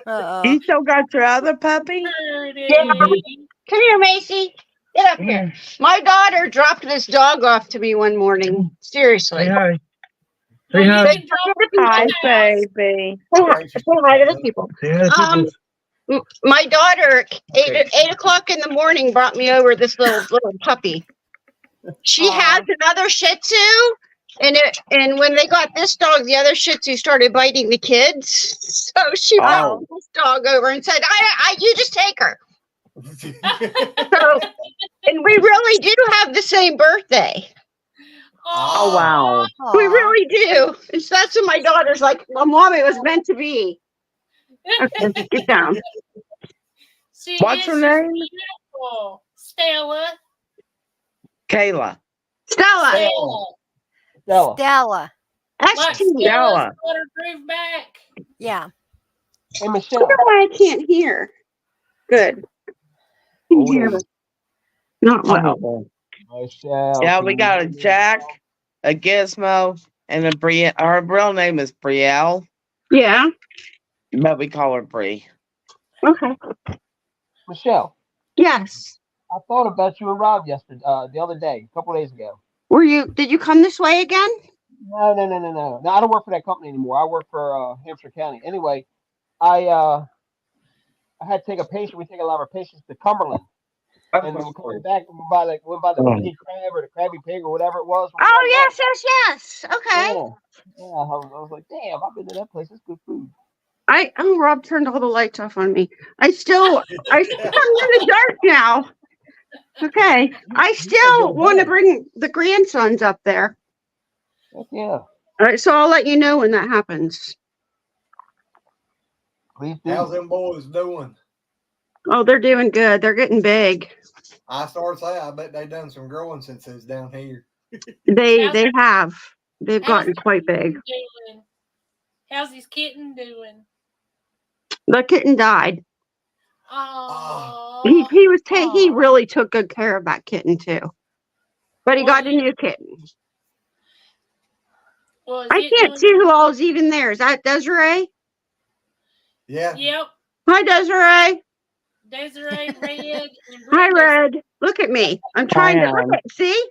Uh-oh. You still got your other puppy? Yeah. Come here, Macy. Get up here. My daughter dropped this dog off to me one morning. Seriously. Well, Say you hi. can drop Hi, her baby. Say hi to the people. My daughter, 8 o'clock in the morning, brought me over this little puppy. She has another Shih Tzu, and when they got this dog, the other Shih Tzu started biting the kids. So she brought this dog over and said, "You just take her." So, and we really do have the same birthday. Oh, wow. We really do. And so that's what my daughter's like, "Well, Mom, it was meant to be." Okay, get down. What's her name? Beautiful. Stella. Kayla. Stella. Stella. That's Like cute. Stella's waterproof back. Yeah. Hey, I Michelle. wonder why I can't hear. Good. Can you hear me? Not well. Michelle. Yeah, can we you got hear a me? Jack, a Gizmo, and a Brielle. Her real name is Brielle, Yeah. but we call her Brie. Okay. Michelle, Yes. I thought about you and Rob yesterday, the other day, a couple days ago. Did you come this way again? No. No, I don't work for that company anymore. I work for Hampshire County. Anyway, I had to take a patient. We take a lot of our patients to Cumberland, and then we're coming back. We went by the piggy crab or the Krabby Pig or whatever it was. Oh, yes. Okay. Yeah. I was like, damn, I've been to that place. It's good food. Rob turned all the lights off on me. I'm in the dark now. Okay. I still want to bring the grandsons up there. Heck yeah. All right, so I'll let you know when that happens. Please do. How's them boys doing? Oh, they're doing good. They're getting big. I started saying, I bet they done some growing since it's down here. They have. They've How's gotten the quite big. kitten doing? How's his kitten doing? The kitten died. Oh, He really took good care of that kitten too. But he got a new kitten. well, I can't see who all's even there. Is that Desiree? Yeah. Yep. Hi, Desiree. Desiree, Red, and Hi, Brenda. Red. Look at me. I'm trying to look at. See?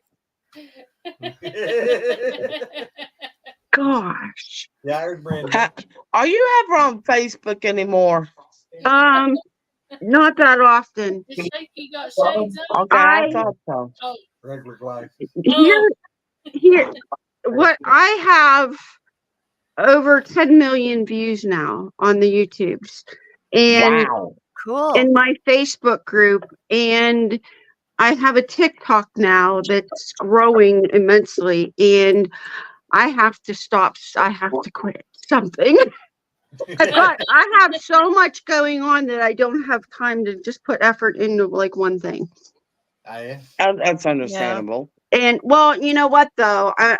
Gosh. Yeah, I heard Brenda. Are you ever on Facebook anymore? Not that often. Is Shaky got shades on? Okay, I thought so. Oh, Regular glasses. Here, what I have over 10 million views now on the YouTubes, and Cool. in my Facebook group, and I have a TikTok now that's growing immensely, and I have to stop. I have to quit something. I have so much going on that I don't have time to just put effort into like one thing. That's understandable. And well, you know what though? I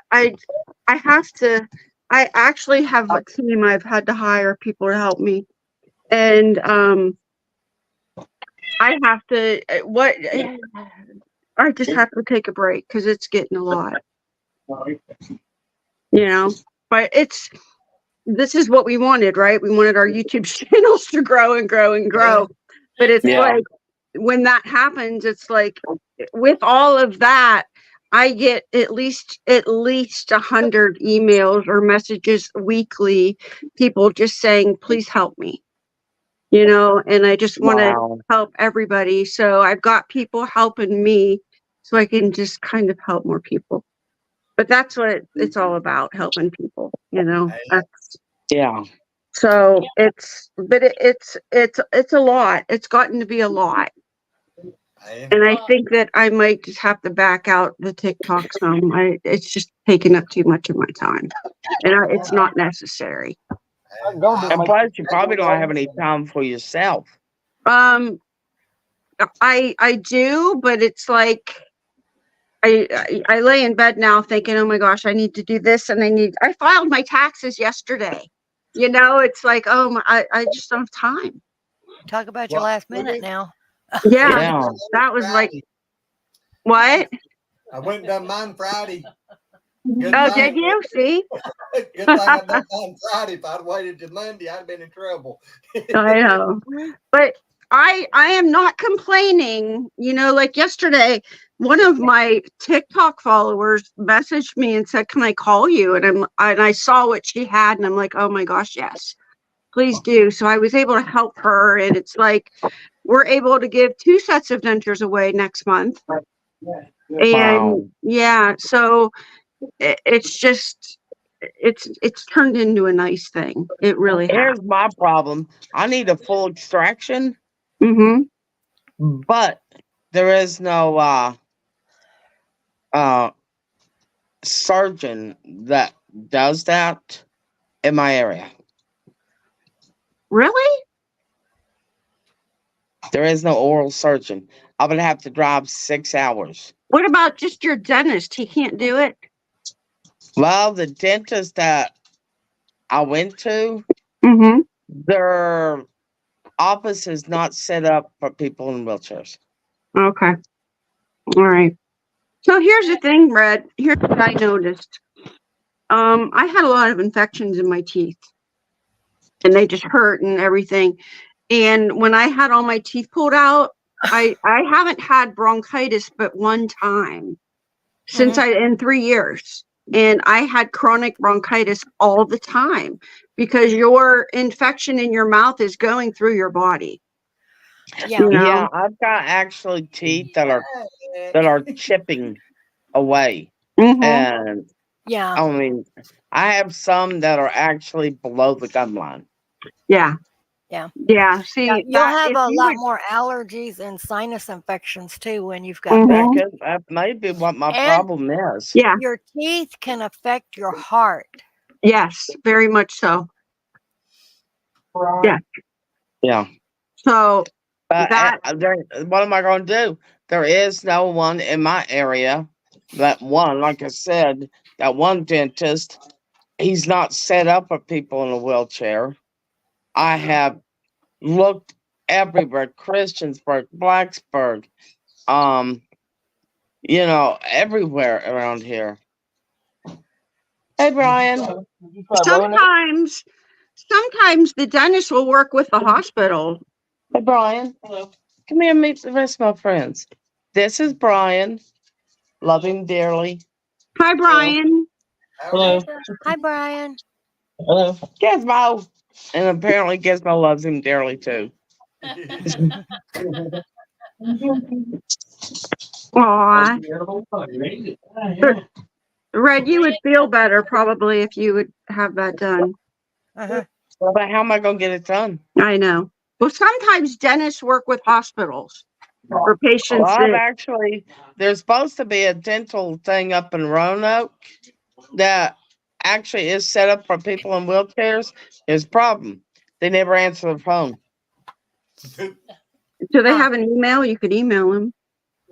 have to. I actually have a team. I've had to hire people to help me, and I have to. I just have to take a break because it's getting a lot. You know, but this is what we wanted, right? We wanted our YouTube channels to grow and grow and grow. But it's like when that happens, it's like with all of that, I get at least 100 emails or messages weekly, people just saying, please help me. You know, and I just want to help everybody. So I've got people helping me so I can just kind of help more people. But that's what it's all about, helping people, you know. So it's a lot. It's gotten to be a lot. And I think that I might just have to back out the TikTok some. It's just taking up too much of my time. And it's not necessary. And plus, you probably don't have any time for yourself. I do, but it's like I lay in bed now thinking, oh my gosh, I need to do this, and I filed my taxes yesterday. You know, it's like, I just don't have time. Talk about your last minute now. Yeah, that was like, what? I went and done mine Friday. Did you? See? Good thing I done mine Friday. If I'd waited till Monday, I'd been in trouble. I know. But I am not complaining. You know, like yesterday, one of my TikTok followers messaged me and said, can I call you? And I saw what she had, and I'm like, oh my gosh, yes, please do. So I was able to help her, and it's like we're able to give 2 sets of dentures away next month. And so it's just it's turned into a nice thing. It really has. Here's my problem. I need a full extraction. But there is no surgeon that does that in my area. Really? There is no oral surgeon. I would have to drive 6 hours. What about just your dentist? He can't do it? Well, the dentist that I went to, Mm-hmm. their office is not set up for people in wheelchairs. Okay. All right. So here's the thing, Red. Here's what I noticed. I had a lot of infections in my teeth, and they just hurt and everything. And when I had all my teeth pulled out, I haven't had bronchitis but one time since in 3 years. And I had chronic bronchitis all the time because your infection in your mouth is going through your body. Yeah. You know? Yeah, I've got actually teeth that are chipping away. Mhm. And Yeah. I mean, I have some that are actually below the gum line. Yeah. Yeah. Yeah. See, Yeah, you'll have if a you lot would- more allergies and sinus infections too when you've got Mhm. that. That may be what my And problem is. Yeah. your teeth can affect your heart. Yes, very much so. Yeah. Yeah. So But that what am I going to do? There is no one in my area. Like I said, that one dentist, he's not set up for people in a wheelchair. I have looked everywhere, Christiansburg, Blacksburg, everywhere around here. Hey, Brian. sometimes the dentist will work with the hospital. Hey, Brian. Hello. Come here and meet the rest of my friends. This is Brian. Love him dearly. Hi, Brian. Hello. Hi, Brian. Hello. Gizmo. And apparently Gizmo loves him dearly too. Aw. Red, you would feel better probably if you would have that done. Uh-huh. But how am I going to get it done? I know. Well, sometimes dentists work with hospitals for patients. Well, there's supposed to be a dental thing up in Roanoke that actually is set up for people in wheelchairs. There's a problem. They never answer the phone. Do they have an email? You could email them.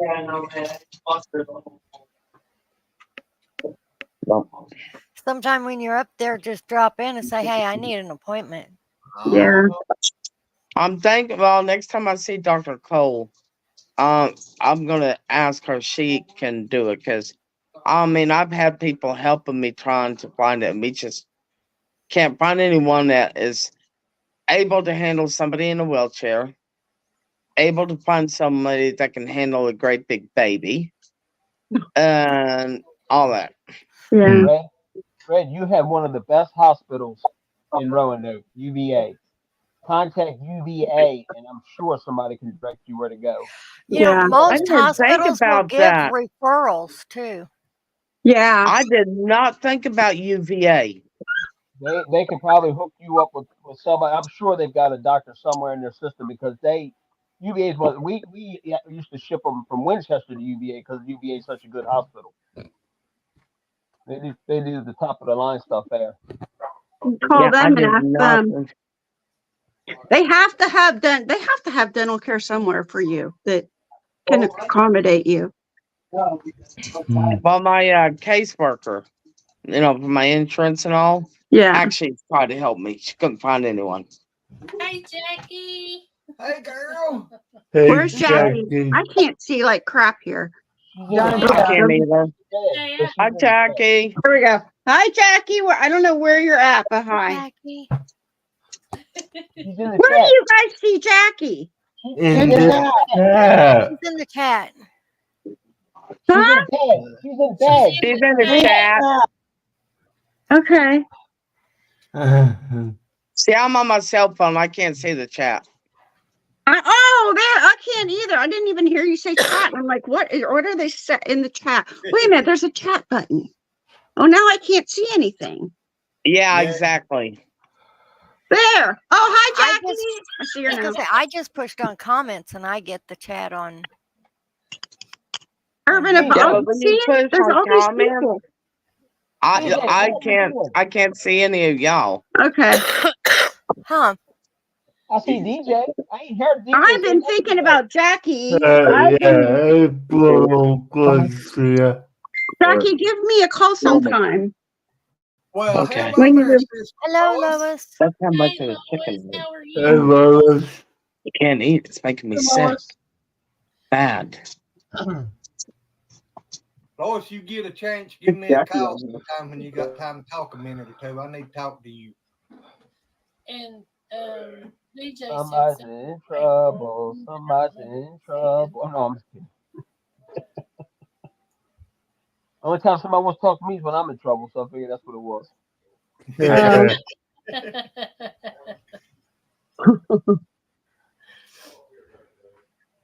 Yeah, no, Sometime when you're up there, just drop in and say, "Hey, I need an appointment." Yeah. I'm thinking. Well, next time I see Dr. Cole, I'm gonna ask her if she can do it because, I mean, I've had people helping me trying to find it, and we just can't find anyone that is able to handle somebody in a wheelchair, able to find somebody that can handle a great big baby, and all that. Yeah. Fred, you have one of the best hospitals in Roanoke, UVA. Contact UVA, and I'm sure somebody can direct you where to go. You know, I most didn't think hospitals will about give that. referrals too. Yeah. I did not think about UVA. They could probably hook you up with somebody. I'm sure they've got a doctor somewhere in their system because UVA is what we used to ship them from Winchester to UVA because UVA is such a good hospital. They do the top of the line stuff there. Call them and ask them. They have to have dental care somewhere for you that can accommodate you. Well, my caseworker, for my insurance and all, actually tried to help me. She couldn't find anyone. Hey, Jackie. Hey, girl. Hey, Where's Jackie? I can't see like crap here. I can't either. Hi, Jackie. Here we go. Hi, Jackie. I don't know where you're at, but hi. Jackie. Where do you guys see Jackie? In the chat. She's in the chat. Huh? She's in bed. She's in the chat. Okay. See, I'm on my cell phone. I can't see the chat. I can't either. I didn't even hear you say chat. I'm like, what are they set in the chat? Wait a minute, there's a chat button. Oh, now I can't see anything. Yeah, exactly. There. Oh, hi, Jackie. I see her now. I just pushed on comments and I get the chat on. Urban, When you push there's on all these comments, people. I can't see any of y'all. Okay. Huh. I see DJ. I ain't heard DJ. I've been thinking about Jackie. Yeah, blow close to you. Jackie, give me a call sometime. Well, Okay. how When about you this, do- Miss Hello, Lois? Lois. That's how much Hey, of the Lois, chicken is. how are Hey, you? Lois. I can't eat. It's making me Hey, sick. Lois. Bad. Lois, you get a chance, give me a call sometime when you got time to talk a minute or two. I need to talk to you. And DJ said Somebody's something in April. trouble. Somebody's in trouble. Oh, no, I'm just kidding. Only time somebody wants to talk to me is when I'm in trouble, so I figured that's what it was.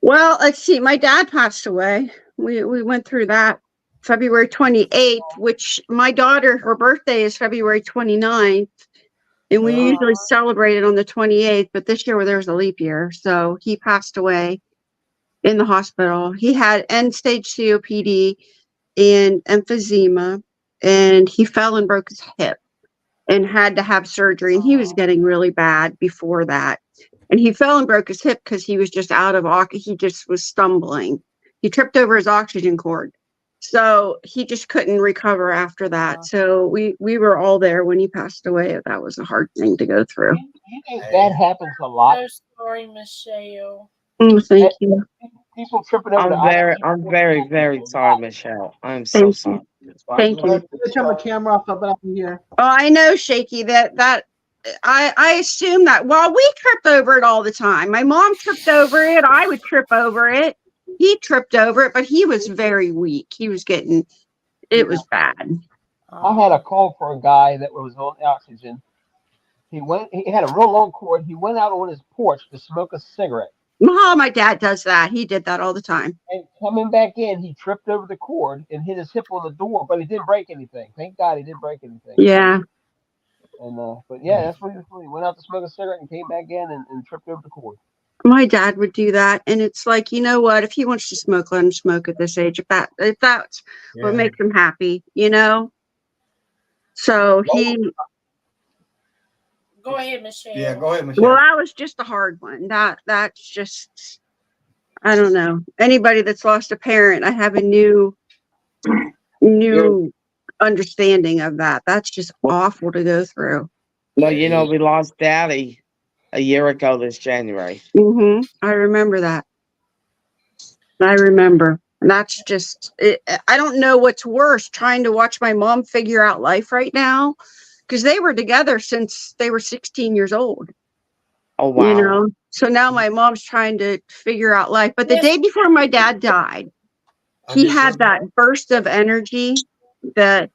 Well, let's see. My dad passed away. We went through that February 28th, which my daughter, her birthday is February 29th. And we usually celebrate it on the 28th, but this year there was a leap year. So he passed away in the hospital. He had end-stage COPD and emphysema, and he fell and broke his hip and had to have surgery. And he was getting really bad before that. And he fell and broke his hip because he was just out of he just was stumbling. He tripped over his oxygen cord. So he just couldn't recover after that. So we were all there when he passed away. That was a hard thing to go through. You think that happens a lot? So sorry, Michelle. Thank you. People tripping over the I'm very, very sorry, Michelle. I'm so sorry. Thank you. I'm gonna turn my camera off, but I can hear. Oh, I know, Shaky, that I assume that. Well, we trip over it all the time. My mom tripped over it. I would trip over it. He tripped over it, but he was very weak. He was getting, it was bad. I had a call for a guy that was on oxygen. He had a real long cord. He went out on his porch to smoke a cigarette. Oh, my dad does that. He did that all the time. And coming back in, he tripped over the cord and hit his hip on the door, but he didn't break anything. Thank God he didn't break anything. Yeah. And but yeah, that's what he was doing. He went out to smoke a cigarette and came back in and tripped over the cord. My dad would do that. And it's like, you know what? If he wants to smoke, let him smoke at this age. If that's what makes him happy, you know? So he. Go ahead, Michelle. Yeah, go ahead, Michelle. Well, that was just a hard one. That's just, I don't know. Anybody that's lost a parent, I have a new understanding of that. That's just awful to go through. Well, you know, we lost Daddy a year ago this January. I remember that. I remember. And that's just, I don't know what's worse, trying to watch my mom figure out life right now, because they were together since they were 16 years old. Oh, wow. You know, so now my mom's trying to figure out life. But the day before my dad died, he had that burst of energy that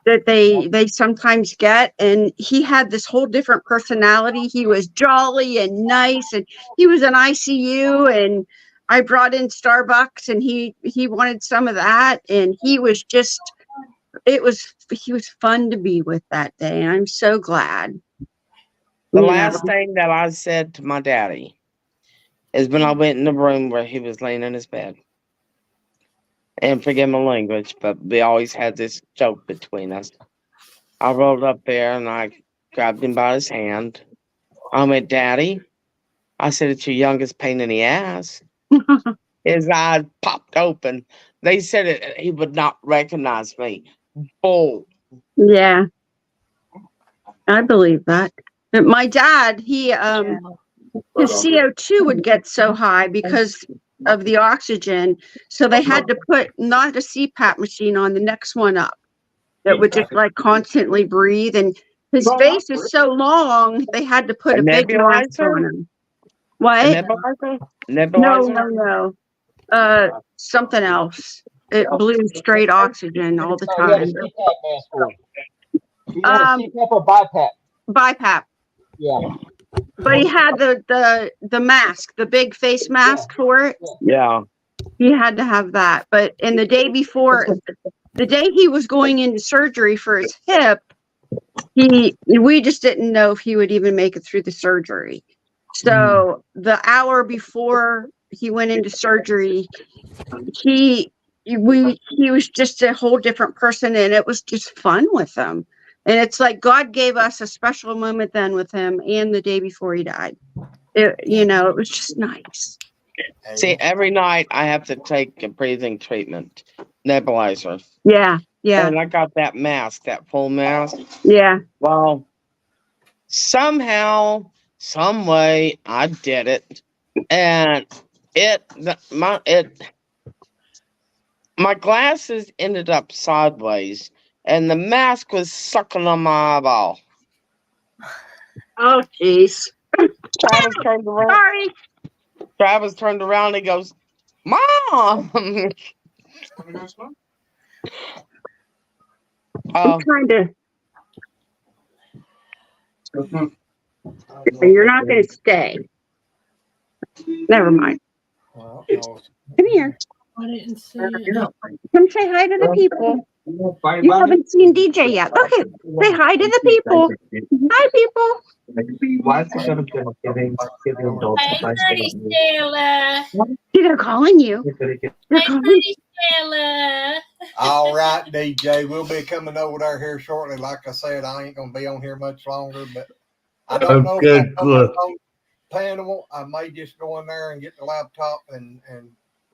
they sometimes get, and he had this whole different personality. He was jolly and nice, and he was in ICU, and I brought in Starbucks, and he wanted some of that, and he was fun to be with that day, and I'm so glad. The last thing that I said to my daddy is when I went in the room where he was laying in his bed. And forgive my language, but we always had this joke between us. I rolled up there and I grabbed him by his hand. I went, Daddy, I said, it's your youngest pain in the ass. His eyes popped open. They said he would not recognize me. Bull. Yeah, I believe that. But my dad, his CO2 would get so high because of the oxygen. So they had to put not a CPAP machine on, the next one up that would just like constantly breathe. And his face is so long, they had to put a big mask on him. What? Nebulizer? No. Something else. It blew straight oxygen all the time. CPAP or BiPAP? BiPAP. Yeah. But he had the mask, the big face mask for it. Yeah. He had to have that. But in the day before, the day he was going into surgery for his hip, we just didn't know if he would even make it through the surgery. So the hour before he went into surgery, he was just a whole different person, and it was just fun with him. And it's like God gave us a special moment then with him, and the day before he died. It was just nice. See, every night I have to take a breathing treatment, nebulizer. Yeah. Yeah. And I got that mask, that full mask. Yeah. Well, somehow, some way, I did it, and my glasses ended up sideways, and the mask was sucking on my eyeball. Oh, jeez. Travis turned around. Sorry. Travis turned around and he goes, "Mom!" I'm trying to. You're not going to stay. Never mind. Well, Come here. I didn't see it. Come say hi to the people. You haven't seen DJ yet. Okay. Say hi to the people. Hi, people. Why is it going to giving adults Hey, pretty Stella. They're calling you. Hey, pretty Stella. all right, DJ. We'll be coming over there here shortly. Like I said, I ain't gonna be on here much longer, but I don't know if I'm coming on panel. I may just go in there and get the laptop and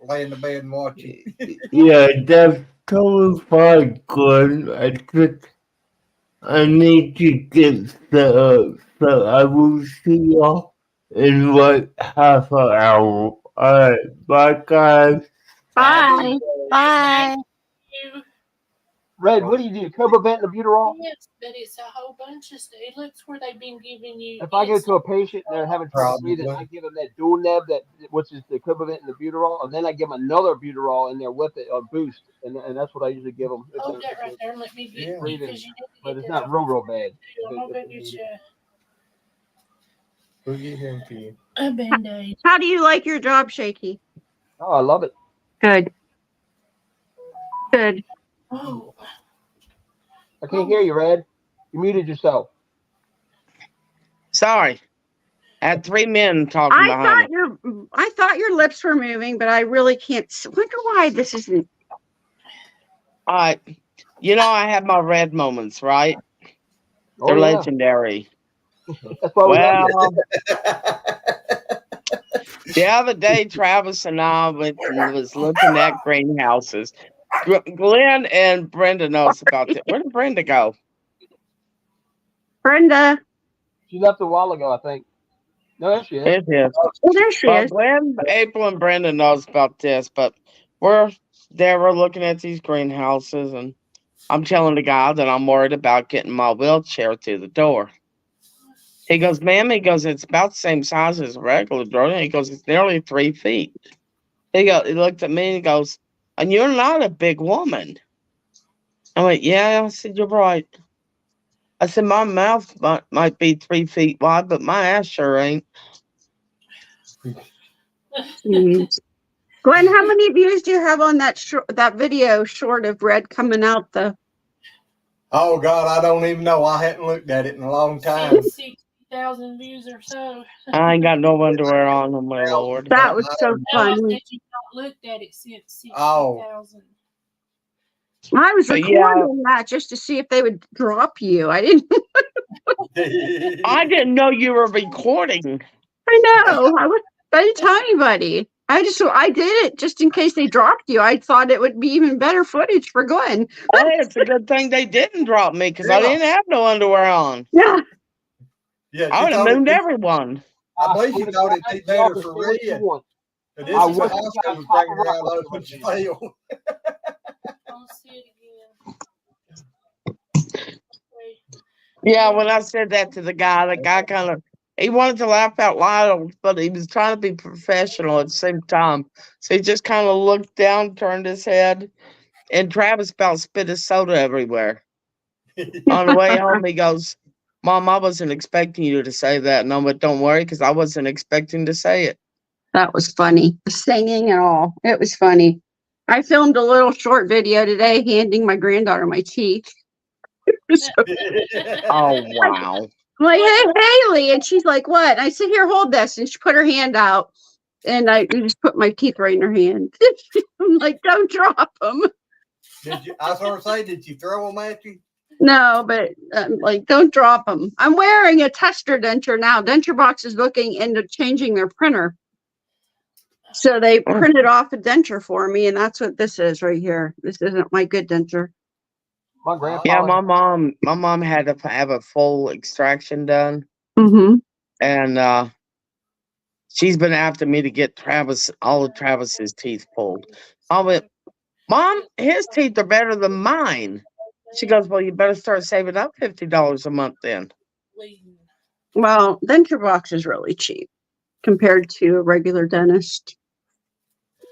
lay in the bed and watch it. Yeah, that's totally fine, Glenn. I need to get set up, so I will see y'all in like half an hour. Alright, bye guys. Bye. Bye. Red, what do you do? Cobavent and Albuterol? Yes, but it's a whole bunch of stuff. It looks where they've been giving you. If I go to a patient and they're having trouble breathing, I give them that dual neb, which is the Cobavent and the Albuterol, and then I give them another Albuterol in there with it, a boost, and that's what I usually give them. Hold that right there and let me get breathing, because you need to but get it's that not real bad. I'm gonna go get you We'll get him to you. a Band-Aid. How do you like your job, Shaky? Oh, I love it. Good. Good. Oh. I can't hear you, Red. You muted yourself. Sorry. I had 3 men talking behind me. I thought your lips were moving, but I really can't. Wonder why this isn't. All right. You know, I have my red moments, right? Oh, They're yeah. legendary. That's why we love Well, you. the other day, Travis and I was looking at greenhouses. Glenn and Brenda knows about it. Where did Brenda go? Brenda. She left a while ago, I think. No, there she is. It is. Oh, there she Well, is. Glenn, April, and Brenda knows about this, but we're looking at these greenhouses, and I'm telling the guy that I'm worried about getting my wheelchair through the door. He goes, "Ma'am," he goes, "it's about the same size as a regular door." He goes, "It's nearly 3 feet." He looked at me and he goes, "And you're not a big woman." I went, "Yeah." I said, "You're right." I said, "My mouth might be 3 feet wide, but my ass sure ain't." Jeez. Glenn, how many views do you have on that video short of Red coming out the? Oh God, I don't even know. I hadn't looked at it in a long time. 60,000 views or so. I ain't got no underwear on, oh my lord. That was so No, I fun. said you've not looked at it since 60,000. I was But recording that just to see if they would drop you. I didn't. I didn't know you were recording. I know. I didn't tell anybody. I did it just in case they dropped you. I thought it would be even better footage for Glenn. Hey, it's a good thing they didn't drop me because I Yeah. didn't have no underwear on. Yeah. Yeah, I would have mooned everyone. I believe you thought it'd be better for Red. But this I is the wish house you that guys was pop bringing her out around of when she failed. I'll see it again. Yeah, when I said that to the guy kind of, he wanted to laugh out loud, but he was trying to be professional at the same time. So he just kind of looked down, turned his head, and Travis about spit his soda everywhere. On the way home, he goes, "Mom, I wasn't expecting you to say that." And I went, "Don't worry, because I wasn't expecting to say it." That was funny. The singing and all. It was funny. I filmed a little short video today handing my granddaughter my teeth. Oh, wow. I'm like, "Hey, Haley." And she's like, "What?" And I said, "Here, hold this." And she put her hand out. And I just put my teeth right in her hand. I'm like, "Don't drop them." I was going to say, did you throw them at you? No, but like, don't drop them. I'm wearing a tester denture now. Denture Box is looking into changing their printer. So they printed off a denture for me, and that's what this is right here. This isn't my good denture. My grandpa. Yeah, my mom had to have a full extraction done, Mm-hmm. and she's been after me to get all of Travis's teeth pulled. I went, Mom, his teeth are better than mine. She goes, well, you better start saving up $50 a month then. Well, Denture Box is really cheap compared to a regular dentist.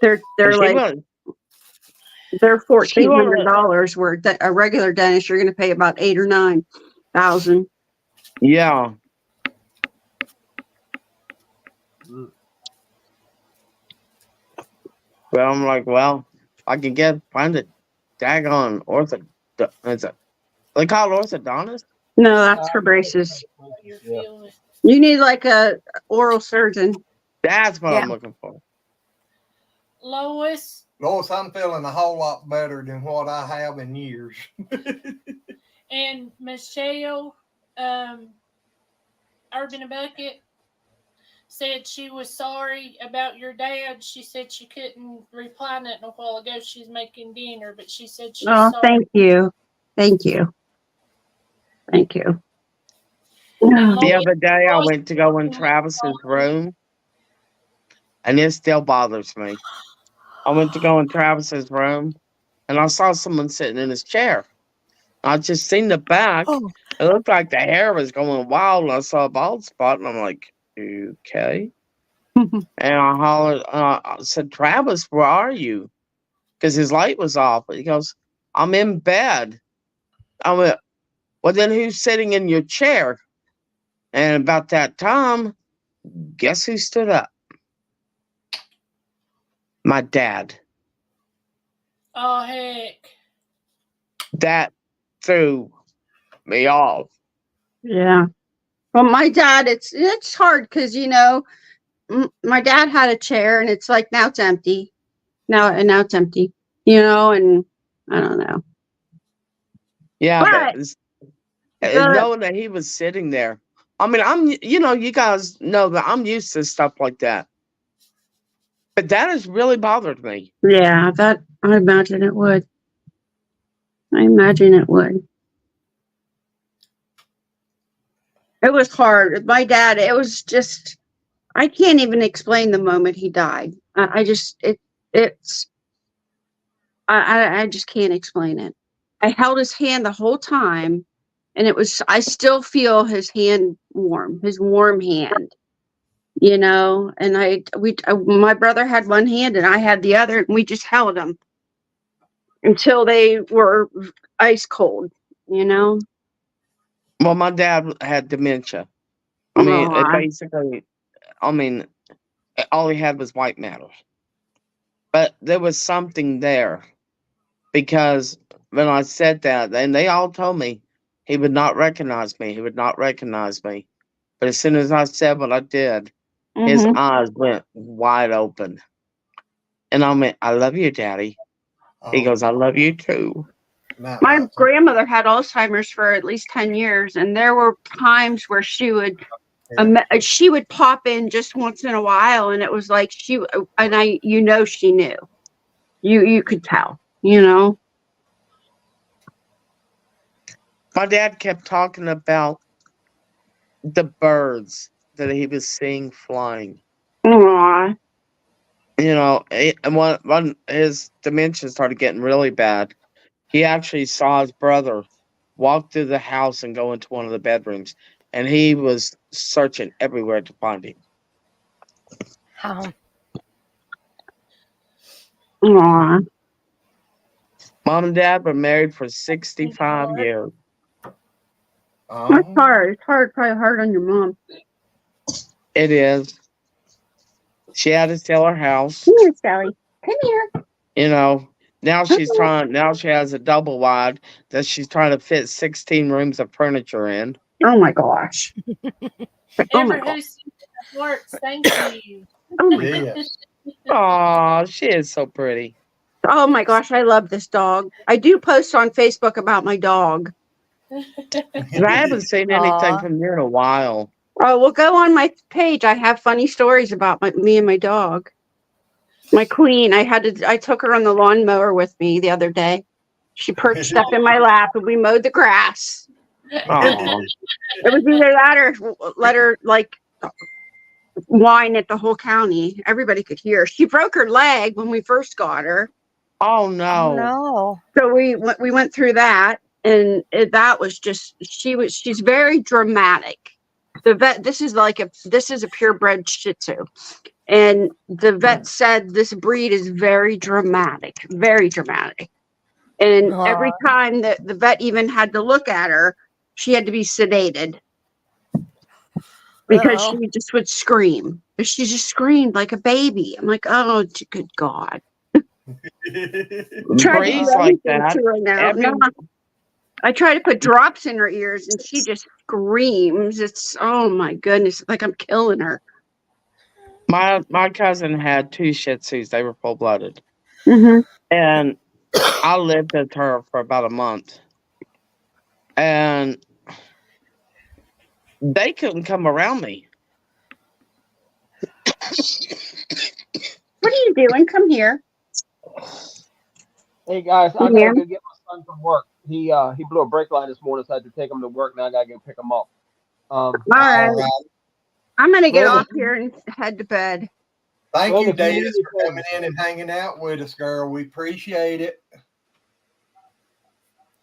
They're like they're $1,400 where a regular dentist you're going to pay about $8,000 or $9,000. Yeah. Well, I'm like, well, I can find a daggone they call it orthodontist? No, that's for braces. Yeah. You need like a oral surgeon. That's what I'm looking for. Lois, I'm feeling a whole lot better than what I have in years. and Michelle, Urban Bucket said she was sorry about your dad. She said she couldn't reply nothing a while ago. She's making dinner, but she said she's sorry. Thank you. Thank you. Thank you. The other day, I went to go in Travis's room, and it still bothers me. I went to go in Travis's room, and I saw someone sitting in his chair. I just seen the back. Oh. It looked like the hair was going wild, and I saw a bald spot, and I'm like, okay. And I hollered, I said, Travis, where are you? Because his light was off. He goes, I'm in bed. I went, well, then who's sitting in your chair? And about that time, guess who stood up? My dad. Oh, heck. That threw me off. Yeah. Well, my dad, it's hard because, my dad had a chair and it's like, now it's empty. Now it's empty, and I don't know. Yeah, but knowing that he was sitting there. I mean, you guys know that I'm used to stuff like that. But that has really bothered me. Yeah, I imagine it would. It was hard. My dad, it was just, I can't even explain the moment he died. I just can't explain it. I held his hand the whole time, and I still feel his hand warm, his warm hand, and my brother had one hand and I had the other, and we just held them until they were ice cold, Well, my dad had dementia. All he had was white matter. But there was something there, because when I said that, and they all told me he would not recognize me. But as soon as I said what I did, his eyes went wide open. And I went, I love you, Daddy. He goes, I love you too. My grandmother had Alzheimer's for at least 10 years, and there were times where she would pop in just once in a while, and it was like she knew. You could tell, My dad kept talking about the birds that he was seeing flying. Aww. And when his dementia started getting really bad, he actually saw his brother walk through the house and go into one of the bedrooms, and he was searching everywhere to find him. How? Aww. Mom and Dad were married for 65 years. That's hard. It's hard, probably hard on your mom. It is. She had to sell her house. Come here, Sally. Come here. Now she has a double wide that she's trying to fit 16 rooms of furniture in. Oh my gosh. Who's works, thank you. Oh my gosh. Aw, she is so pretty. Oh my gosh, I love this dog. I do post on Facebook about my dog. And I haven't seen anything from you in a while. Oh, well, go on my page. I have funny stories about me and my dog. My queen. I took her on the lawnmower with me the other day. She perched up in my lap and we mowed the grass. Aw. It was either that or let her like whine at the whole county. Everybody could hear. She broke her leg when we first got her. Oh Oh no. no. So we went through that, and that was just she's very dramatic. The vet, this is a purebred Shih Tzu, and the vet said this breed is very dramatic, and every time that the vet even had to look at her, she had to be sedated because Uh-oh. she just would scream. She just screamed like a baby. I'm like, oh, good God. Try to Breeds do like anything that. to her now. Every No, I try to put drops in her ears and she just screams. It's, oh my goodness, like I'm killing her. my cousin had 2 Shih Tzus. They were full blooded, Mm-hmm. and I lived with her for about a month, and they couldn't come around me. What are you doing? Come here. Hey guys, I Come gotta here. go get my son from work. He blew a brake line this morning, so I had to take him to work. Now I gotta go pick him up. All right. All right. I'm going to get Well, off here and head to bed. Thank Well, you, if you need Des, for anything- coming in and hanging out with us, girl. We appreciate it.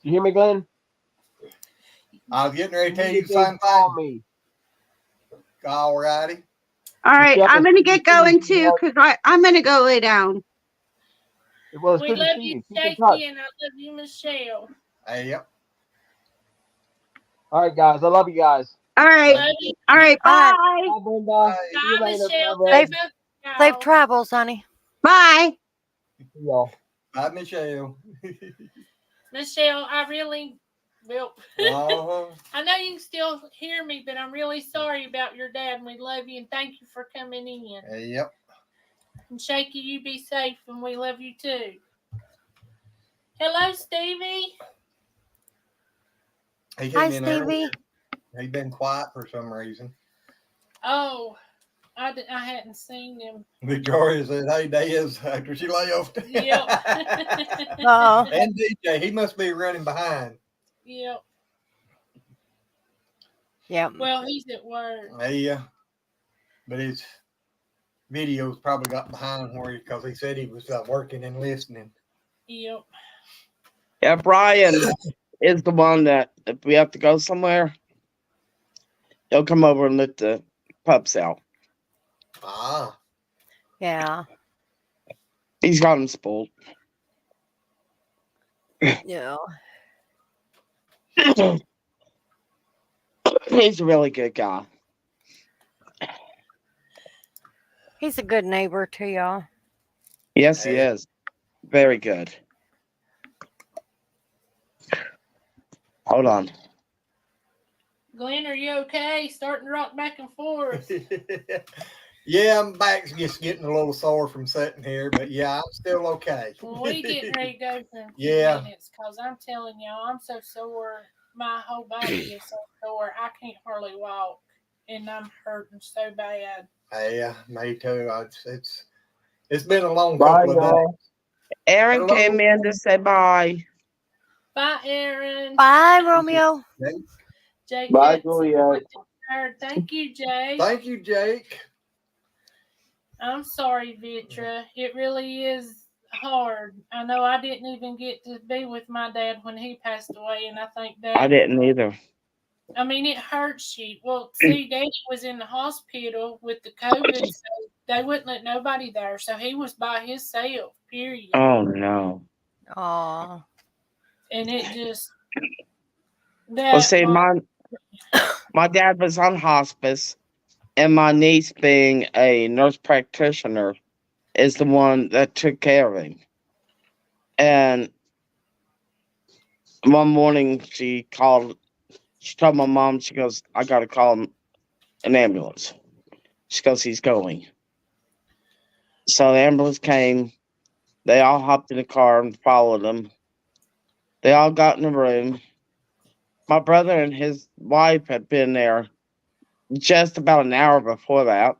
You hear me, Glenn? I was getting ready to tell you the Anything, same call thing. me. All righty. All right. Michelle, I'm going to get going you too know- because I'm going to go lay down. Well, it's We good to love see you, you. Keep in touch. Stacy, and I love you, Michelle. Hey, yep. All right, guys. I love you guys. All right. Love you. All right. Bye. Bye. Bye, Brenda. Bye. See you Bye, later. Michelle. Bye, Safe, Red. Safe travels, honey. Bye. See y'all. Bye, Michelle. Michelle, I really will. Uh-huh. I know you can still hear me, but I'm really sorry about your dad, and we love you, and thank you for coming in. Hey, yep. And Shaky, you be safe, and we love you too. Hello, Stevie. He Hi, came in Stevie. earlier. He'd been quiet for some reason. Oh, I hadn't seen him. Victoria said, hey, Des, after she left. Yep. Oh. And DJ, he must be running behind. Yep. Yep. Well, he's at work. Yeah. But his videos probably got behind where because he said he was working and listening. Yep. Yeah, Brian is the one that if we have to go somewhere, he'll come over and let the pups out. Ah. Yeah. He's got them spoiled. Yeah. He's a really good guy. He's a good neighbor to y'all. Yes, he is. Very good. Hold on. Glenn, are you okay? Starting to rock back and forth. Yeah, my back's just getting a little sore from sitting here, but yeah, I'm still okay. Well, we getting ready to go for a few Yeah. minutes because I'm telling y'all, I'm so sore. My whole body is so sore. I can't hardly walk, and I'm hurting so bad. Yeah, me too. It's been a long Bye, couple of y'all. days. Aaron Hello. came in to say bye. Bye, Aaron. Bye, Romeo. Jake. Bye, gets Juliet. tired. Thank you, Jake. Thank you, Jake. I'm sorry, Vitra. It really is hard. I know I didn't even get to be with my dad when he passed away, and I think that I didn't either. I mean, it hurts you. Well, see, Daddy was in the hospital with the COVID, so they wouldn't let nobody there. So he was by himself, period. Oh no. Oh. And it just Well, see, my dad was on hospice, and my niece, being a nurse practitioner, is the one that took care of him. And one morning, she told my mom, she goes, I got to call an ambulance. She goes, he's going. So the ambulance came. They all hopped in the car and followed him. They all got in the room. My brother and his wife had been there just about an hour before that.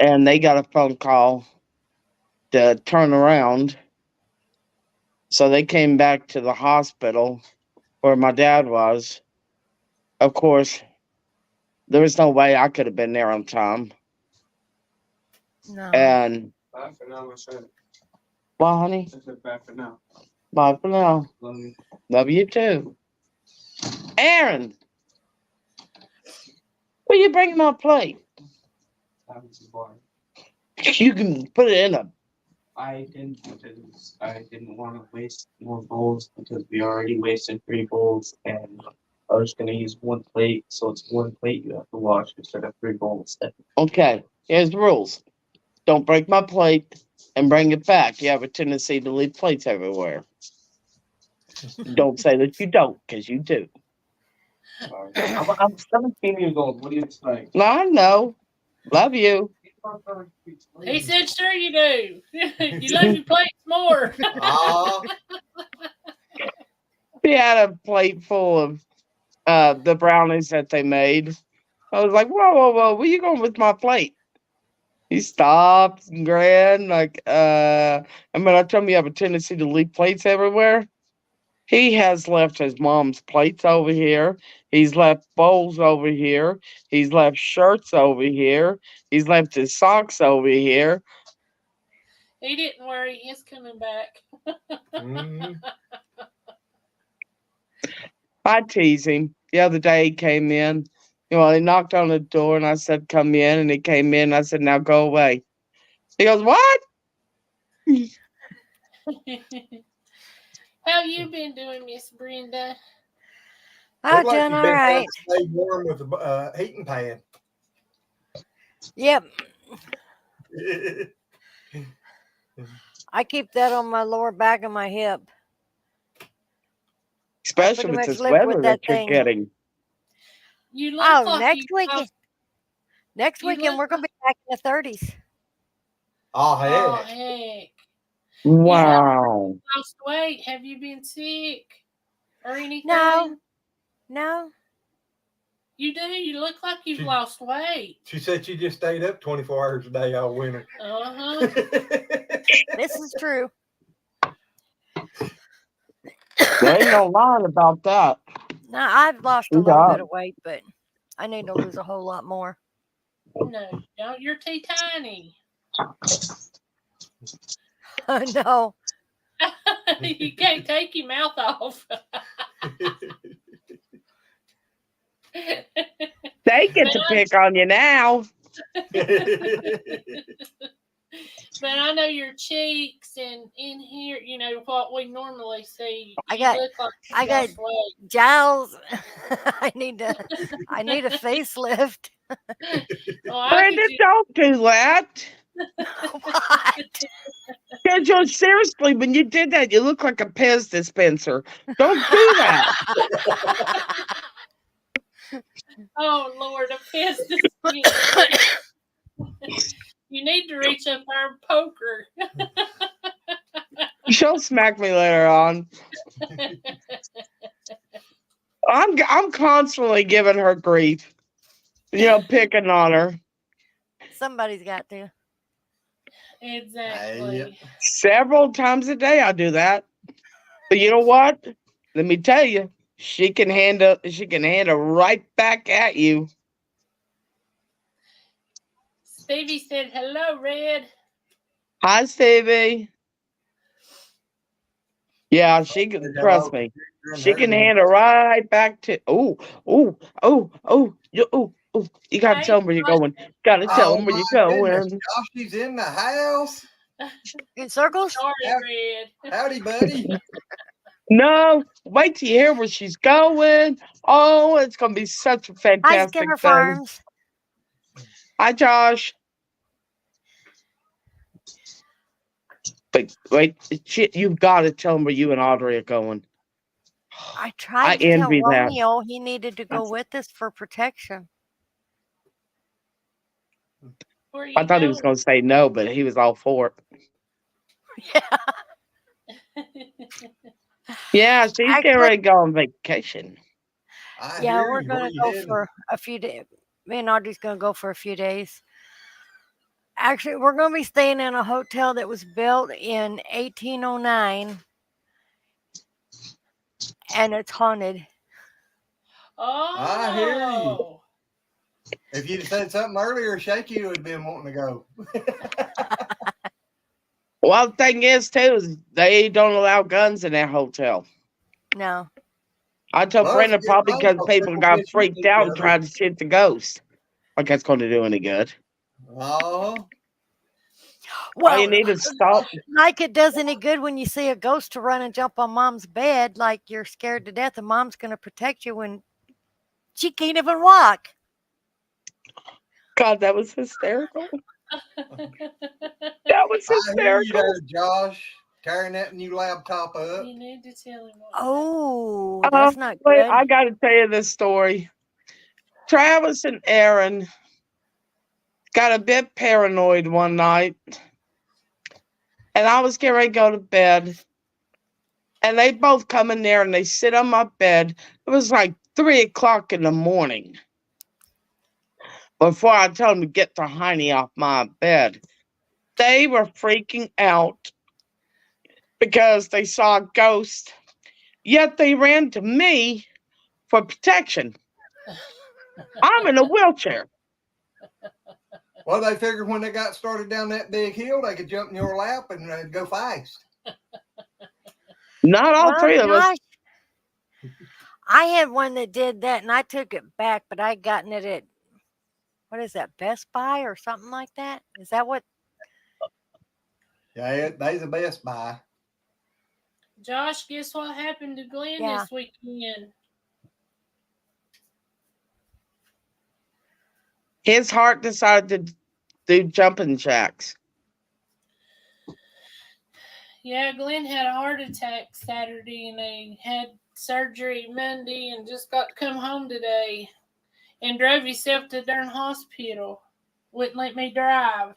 And they got a phone call to turn around. So they came back to the hospital where my dad was. Of course, there was no way I could have been there on time. No. And Bye for now, my son. well, honey, I said bye for now. bye for now. Love you. Love you too. Aaron, will you bring my plate? Time to bar. You can put it in a. I didn't because I didn't want to waste more bowls because we already wasted 3 bowls and I was gonna use 1 plate, so it's 1 plate you have to wash instead of 3 bowls. Okay, here's the rules. Don't break my plate and bring it back. You have a tendency to leave plates everywhere. Don't say that you don't, because you do. Sorry. I'm 17 years old. What do you expect? No, I know. Love you. He said, "Sure you do. You love your plates more." He had a plate full of the brownies that they made. I was like, whoa, where you going with my plate? He stopped and grinned, like, I mean, I told him you have a tendency to leave plates everywhere. He has left his mom's plates over here. He's left bowls over here. He's left shirts over here. He's left his socks over here. He didn't worry. He's coming back. I tease him. The other day he came in. You know, he knocked on the door and I said, come in. And he came in. And I said, now go away. He goes, what? How you been doing, Miss Brenda? I'm Look like doing you've all been trying right. to stay warm with the heating pan. Yep. I keep that on my lower back of my hip. Especially pretty with much this live weather with that that you're thing. getting. You look Oh, like next you weekend. lost, Next you weekend look we're gonna be back in the 30s. Oh, oh heck. heck. Wow. Lost weight. Have you been sick or anything? No. You do. You look like you've She- lost weight. She said she just stayed up 24 hours a day all winter. Uh-huh. This is true. There ain't no lying about that. Now I've lost a You little got bit of weight, but I need to lose a whole lot more. No, you don't. You're too tiny. No. You can't take your mouth off. They get to pick on you now. But I know your cheeks and in here, you know what we normally see. I You got- look like you I got- lost weight. Jowls. I need a facelift. Oh, I Brenda, could just, don't do that. What? Because seriously, when you did that, you look like a Pez dispenser. Don't do that. oh Lord, a piss. You need to reach up there and poke her. She'll smack me later on. I'm constantly giving her grief. You know, picking on her. Somebody's got to. Exactly. Several times a day I do that. But you know what? Let me tell you, she can hand it right back at you. Stevie said, "Hello, Red." Hi, Stevie. Yeah, she can trust me. She can hand it right back to. You gotta tell them where you're going. Gotta tell them where you're going. Josh, she's in the house. In circles? Sorry, Red. Howdy, buddy. No, wait till you hear where she's going. Oh, it's gonna be such a Hi, fantastic Skinner thing. Farms. Hi, Josh. But wait, you've got to tell them where you and Audrey are going. I tried I to tell envy that. Romeo he needed to go with us for protection. Where you I thought he was going? going to say no, but he was all for it. Yeah, she's getting Actually- ready to go on vacation. Yeah, we're gonna go for a few days. Me and Audrey's gonna go for a few days. Actually, we're gonna be staying in a hotel that was built in 1809, and it's haunted. Oh, I hear you. If you'd said something earlier, Shaky would have been wanting to go. Well, the thing is, too, is they don't allow guns in that hotel. No. I told Well, Brenda it's a good probably thing because 'cause people people got get freaked shooting out each and other. tried to shoot the ghost. Like that's going to do any good. Oh, All you Well, need is salt. like it does any good when you see a ghost to run and jump on mom's bed, like you're scared to death, and mom's going to protect you when she can't even walk. God, that was hysterical. That was I hear you hysterical. there, Josh. Tearing that new laptop up. You need to tell him what. Oh, that's not Wait, good. I got to tell you this story. Travis and Aaron got a bit paranoid one night, and I was getting ready to go to bed, and they both come in there and they sit on my bed. It was like 3:00 in the morning before I told them to get the hiney off my bed. They were freaking out because they saw a ghost, yet they ran to me for protection. I'm in a wheelchair. Well, they figured when they got started down that big hill, they could jump in your lap and go fast. Not all Well, three of us. Josh, I had one that did that, and I took it back, but I gotten it at, what is that, Best Buy or something like that? Is that what? Yeah, they's the Best Buy. Josh, guess what happened to Glenn Yeah. this weekend? His heart decided to do jumping jacks. Yeah, Glenn had a heart attack Saturday, and they had surgery Monday, and just got to come home today, and drove himself to the darn hospital. Wouldn't let me drive.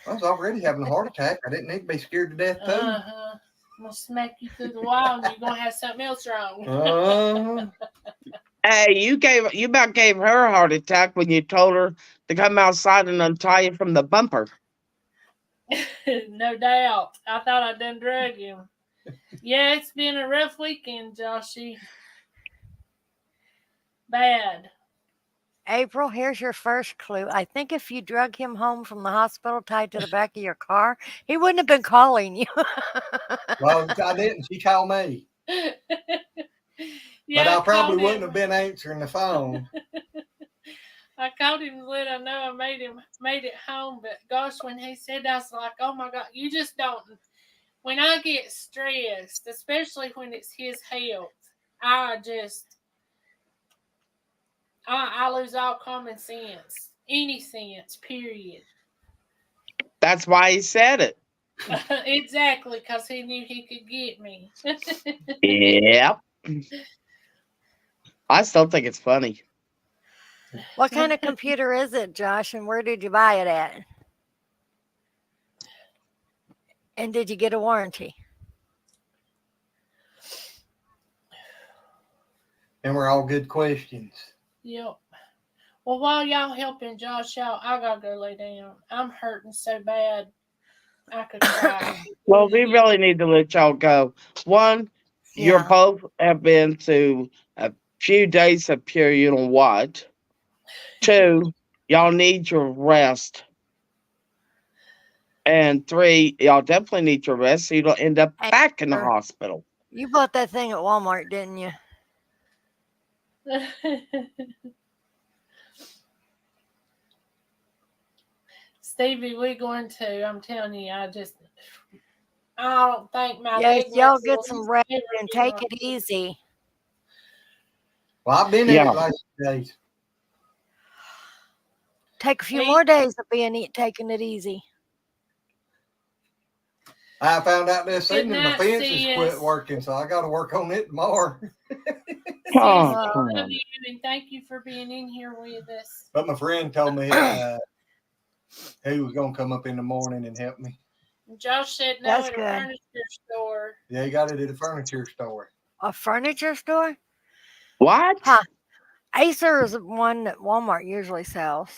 I was already having a heart attack. I didn't need to be scared to death, too. I'm gonna smack you through the wall, and you're gonna have something else wrong. Hey, you about gave her a heart attack when you told her to come outside and untie you from the bumper. No doubt. I thought I done drug him. Yeah, it's been a rough weekend, Joshy. Bad. April, here's your first clue. I think if you drug him home from the hospital tied to the back of your car, he wouldn't have been calling you. Well, I didn't. She called me. Yeah, But I probably called wouldn't him. have been answering the phone. I called him to let him know I made it home. But gosh, when he said that, I was like, oh my God, you just don't. When I get stressed, especially when it's his health, I lose all common sense, any sense, period. That's why he said it. Exactly, because he knew he could get me. Yep. I still think it's funny. What kind of computer is it, Josh, and where did you buy it at? And did you get a warranty? And we're all good questions. Yep. Well, while y'all helping Josh out, I gotta go lay down. I'm hurting so bad, I could cry. Well, we really need to let y'all go. One, you Yeah. both have been to a few days of pure you know what. Two, y'all need your rest. And three, y'all definitely need your rest so you don't end up back in the hospital. You bought that thing at Walmart, didn't you? Stevie, we're going to. I'm telling you, I don't think my Yes, leg y'all muscles get some rest ever and get take right. it easy. Well, I've been in Yeah. it last 2 days. Take a few Me- more days of taking it easy. I found out this Good evening my night, fence has sis. quit working, so I got to work on it tomorrow. Sis, Oh, I come love on. you, and thank you for being in here with us. But my friend told me he was going to come up in the morning and help me. Josh said no That's at a good. furniture store. Yeah, he got it at a furniture store. A furniture store? What? Huh. Acer is one that Walmart usually sells.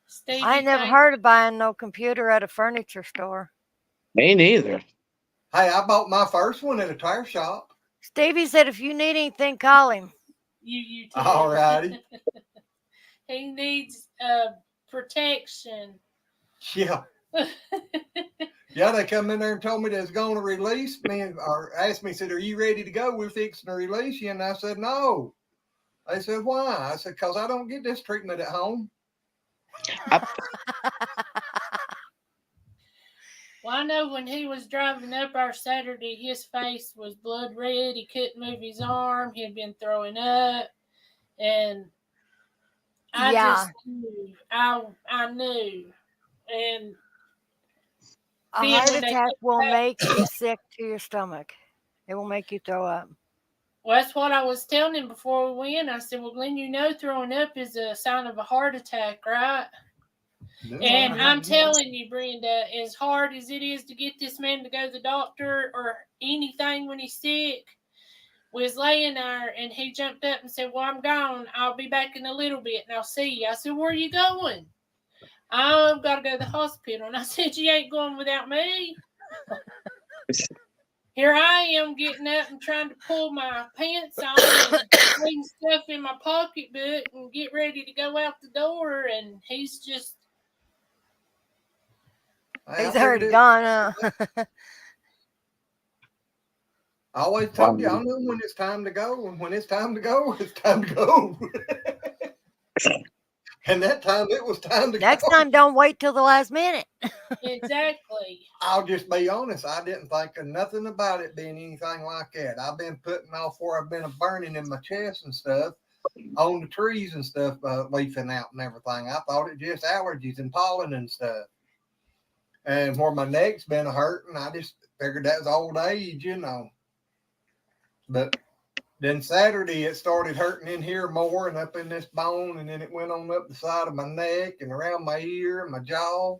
Stevie, I ain't never thank- heard of buying no computer at a furniture store. Me neither. Hey, I bought my first one at a tire shop. Stevie said if you need anything, call him. You too. All righty. He needs protection. Yeah. Yeah, they come in there and told me they was going to release me or asked me, said, "Are you ready to go? We're fixing to release you." And I said, "No." They said, "Why?" I said, "Because I don't get this treatment at home." Well, I know when he was driving up our Saturday, his face was blood red. He couldn't move his arm. He had been throwing up. And I just knew. I knew. And a heart attack will make you sick to your stomach. It will make you throw up. Well, that's what I was telling him before we went. I said, "Well, Glenn, you know throwing up is a sign of a heart attack, right?" No, And I'm telling you, Brenda, as hard as it is to get this man to go to the doctor or anything when he's sick, we was laying there and he jumped up and said, "Well, I'm gone. I'll be back in a little bit and I'll see you." I said, "Where are you going?" "I've got to go to the hospital." And I said, "You ain't going without me." Here I am getting up and trying to pull my pants on and putting stuff in my pocketbook and get ready to go out the door. And he's just... He's already gone. I always told you, I know when it's time to go. And when it's time to go, it's time to go. And that time, it was time to go. Next time, don't wait till the last minute. Exactly. I'll just be honest. I didn't think of nothing about it being anything like that. I've been putting off where I've been burning in my chest and stuff on the trees and stuff, leafing out and everything. I thought it just allergies and pollen and stuff. And where my neck's been hurting, I just figured that was old age, you know. But then Saturday, it started hurting in here more and up in this bone. And then it went on up the side of my neck and around my ear and my jaw.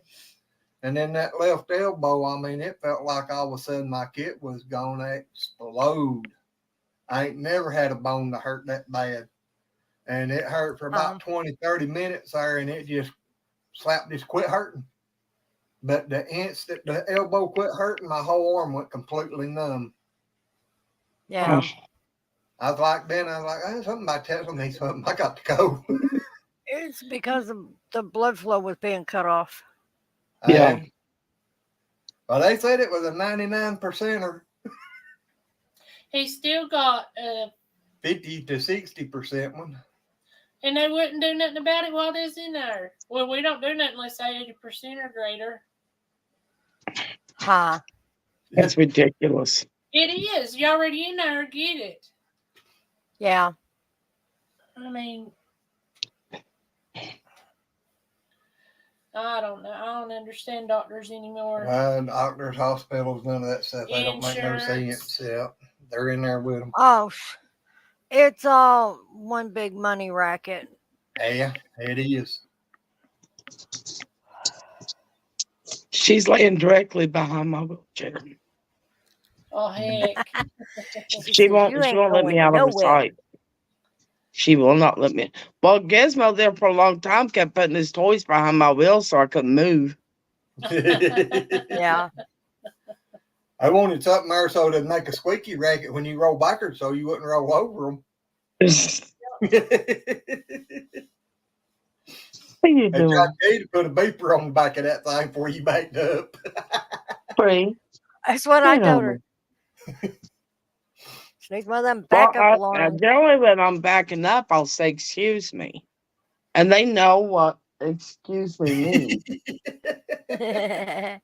And then that left elbow, I mean, it felt like all of a sudden like it was going to explode. I ain't never had a bone that hurt that bad. And it hurt for about 20, 30 minutes there, and it just quit hurting. But the instant the elbow quit hurting, my whole arm went completely numb. Yeah. I was like, hey, something about telling me something. I got to go. It's because the blood flow was being cut off. Yeah. Well, they said it was a 99%er. He still got 50 to 60% one. And they wouldn't do nothing about it while they was in there. Well, we don't do nothing unless they 80% or greater. Huh. That's ridiculous. It is. You already in there, get it. Yeah. I mean, I don't know. I don't understand doctors anymore. Doctors, hospitals, none of that stuff. They don't make no sense. Yeah. They're in there with them. Oh, it's all one big money racket. Yeah, it is. She's laying directly behind my wheelchair. Oh, heck. She won't let me out of her sight. She will not let me. Well, Gizmo there for a long time kept putting his toys behind my wheel so I couldn't move. Yeah. I wanted something there so it'd make a squeaky racket when you roll backwards so you wouldn't roll over them. What are you doing? I tried to put a beeper on the back of that thing before you backed up. Free. That's what I told her. She needs one of them backup alarms. Generally, when I'm backing up, I'll say, "Excuse me," and they know what "excuse me" means. I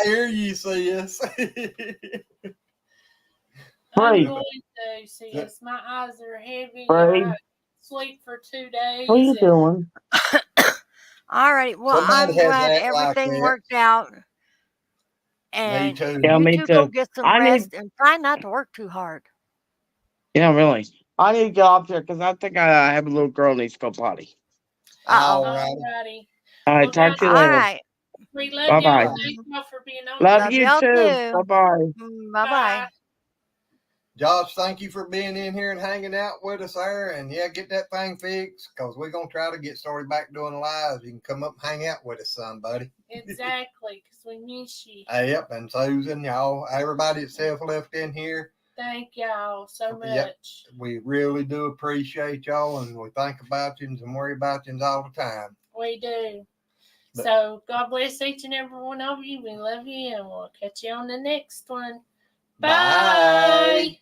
hear you, sis. I'm going to, sis. My eyes are heavy. I sleep for 2 days. What are you doing? All right. Well, I'm glad everything worked out. And me too. Yeah, me you too. go get some rest and try not to work too hard. Yeah, really. I need to get off here because I think I have a little girl needs to go potty. All righty. All right, talk to you later. All right. We love Bye-bye. you. Thank you for being on. Love you y'all too. too. Bye-bye. Bye-bye. Josh, thank you for being in here and hanging out with us there. And yeah, get that thing fixed because we're going to try to get started back doing lives. You can come up and hang out with us, son, buddy. Exactly, because we miss you. Yep, and Susan, y'all, everybody that's left in here. Thank y'all so much. Yep. We really do appreciate y'all, and we think about you and worry about you all the time. We do. But- So God bless each and every one of you. We love you, and we'll catch you on the next one. Bye.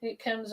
It comes